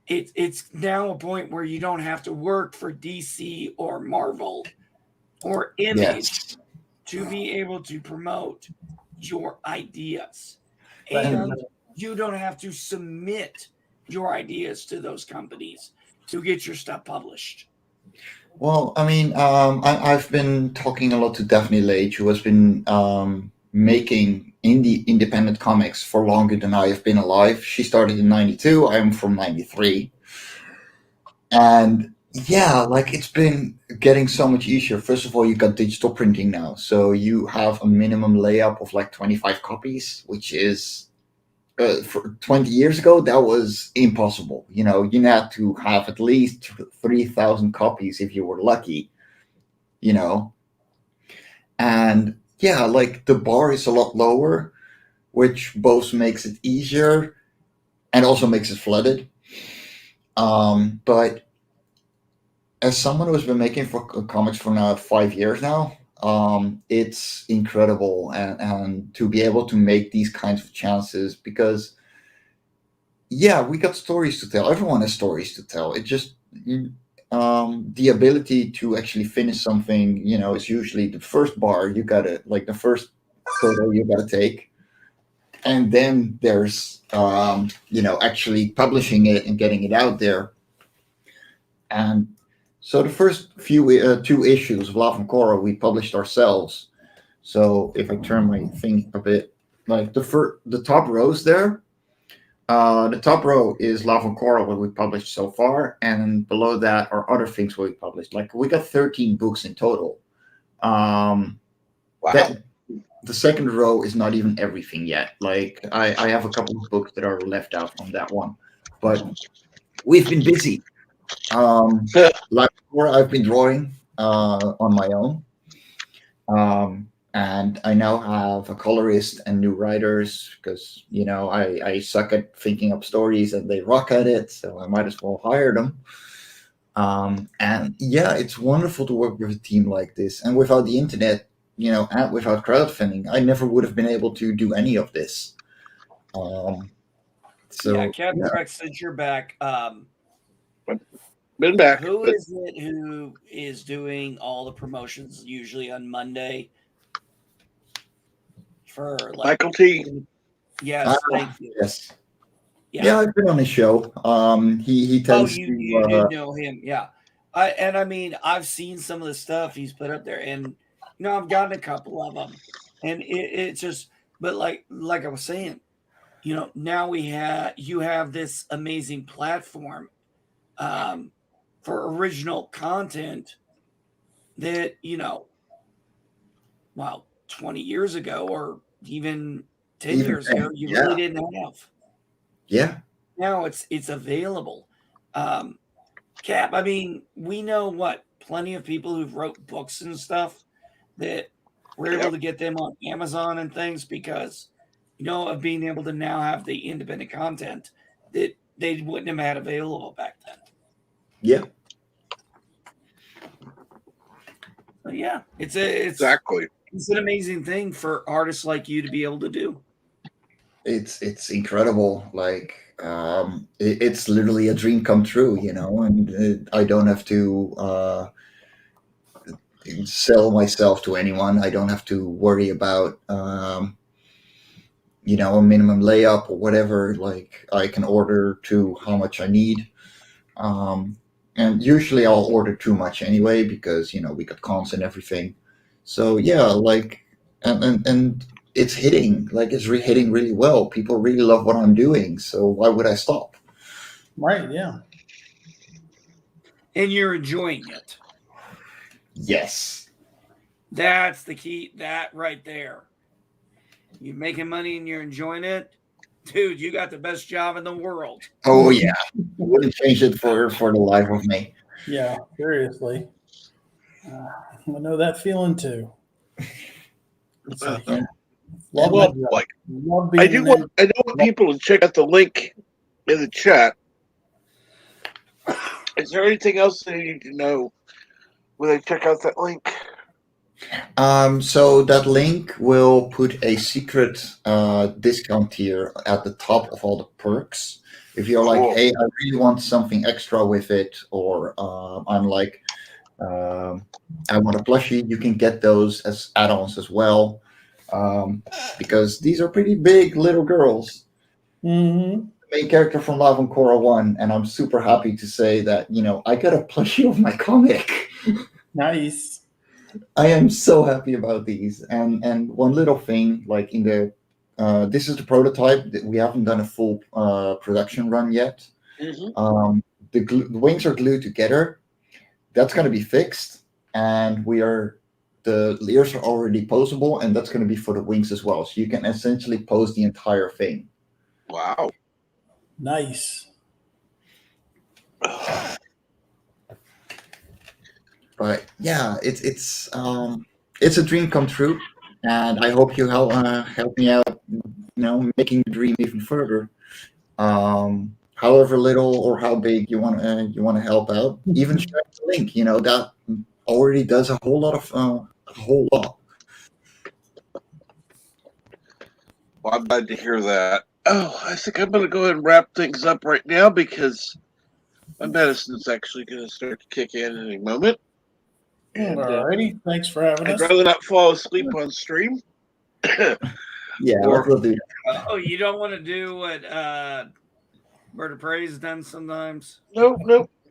it's now a point where you don't have to work for DC or Marvel or Image Yes. to be able to promote your ideas. And And you don't have to submit your ideas to those companies to get your stuff published. well, I mean, I've been talking a lot to Daphne Leitch, who has been making independent comics for longer than I have been alive. She started in '92. I'm from '93, and yeah, like it's been getting so much easier. First of all, you got digital printing now, so you have a minimum layup of like 25 copies, which is for 20 years ago that was impossible. You had to have at least 3,000 copies if you were lucky. You know, and yeah, like the bar is a lot lower, which both makes it easier and also makes it flooded. But as someone who's been making for comics for now 5 years now, it's incredible, and to be able to make these kinds of chances, because yeah, we got stories to tell. Everyone has stories to tell. It just the ability to actually finish something, is usually the first bar you gotta, like the first photo you gotta take, and then there's actually publishing it and getting it out there. And so the first few two issues of Love and Coral we published ourselves. So if I turn my thing a bit, like the top rows there, the top row is Love and Coral, what we published so far, and below that are other things we published. Like we got 13 books in total. Wow. That the second row is not even everything yet. Like I have a couple of books that are left out from that one, but we've been busy. Like before, I've been drawing on my own. And I now have a colorist and new writers because I suck at thinking up stories and they rock at it, so I might as well hire them. And yeah, it's wonderful to work with a team like this. And without the internet, and without crowdfunding, I never would have been able to do any of this. Yeah, So Captain yeah, Rex, since you're back, Been back, who but is it who is doing all the promotions usually on Monday for like? Michael T. Yes, thank you. yes, Yeah. yeah, I've been on his show. He Oh, tends you to did know him, yeah. I mean, I've seen some of the stuff he's put up there, and I've gotten a couple of them, and it's just, but like I was saying, now you have this amazing platform um, for original content that well, 20 years ago or even 10 even years ago, you really yeah, didn't have. yeah. Now it's available. Um, Cap, I mean, we know plenty of people who've wrote books and stuff that we're able Yep. to get them on Amazon and things because, of being able to now have the independent content that they wouldn't have had available back then. Yeah. But yeah, it's Exactly. an amazing thing for artists like you to be able to do. It's incredible. Like it's literally a dream come true, you know. And I don't have to sell myself to anyone. I don't have to worry about a minimum layup or whatever. Like I can order to how much I need. Um, and usually I'll order too much anyway because we got cons and everything. So yeah, like and it's hitting like hitting really well. People really love what I'm doing. So why would I stop? Right. Yeah. And you're enjoying it. Yes. That's the key. That right there. You're making money and you're enjoying it. Dude, you got the best job in the world. Oh yeah. Wouldn't change it for the life of me. Yeah. Seriously. I know that feeling too. It's like, Uh, love well, my job. like Love I being do want people to check out the link in the chat. Is there anything else they need to know when they check out that link? So that link will put a secret discount tier at the top of all the perks. If you're like, Cool. hey, I really want something extra with it, or I'm like, I want a plushie, you can get those as add-ons as well, because these are pretty big little girls. Mm-hmm. Main character from Love and Korra 1, and I'm super happy to say that I got a plushie of my comic. Nice. I am so happy about these. And one little thing, like in the this is the prototype. That we haven't done a full production run yet. Mm-hmm. The wings are glued together. That's going to be fixed, and the ears are already posable, and that's going to be for the wings as well. So you can essentially pose the entire thing. Wow. Nice. But yeah, it's a dream come true, and I hope you help me out, making the dream even further. However little or how big you want to help out, even sharing the link, that already does a whole lot of a whole lot. Well, I'm glad to hear that. Oh, I think I'm going to go ahead and wrap things up right now because my medicine's actually going to start to kick in any moment. And Alrighty. Thanks for having I'd us. rather not fall asleep on stream. Yeah, Or- we'll do Oh, you don't want to do what Bird of Prey's done sometimes? Nope.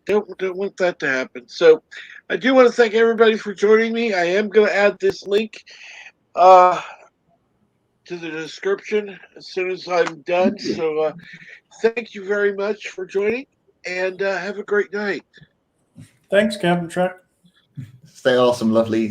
Don't want that to happen. So I do want to thank everybody for joining me. I am going to add this link to the description as soon as I'm done. So thank you very much for joining, and have a great night. Thanks, Captain Truck. Stay awesome, lovelies.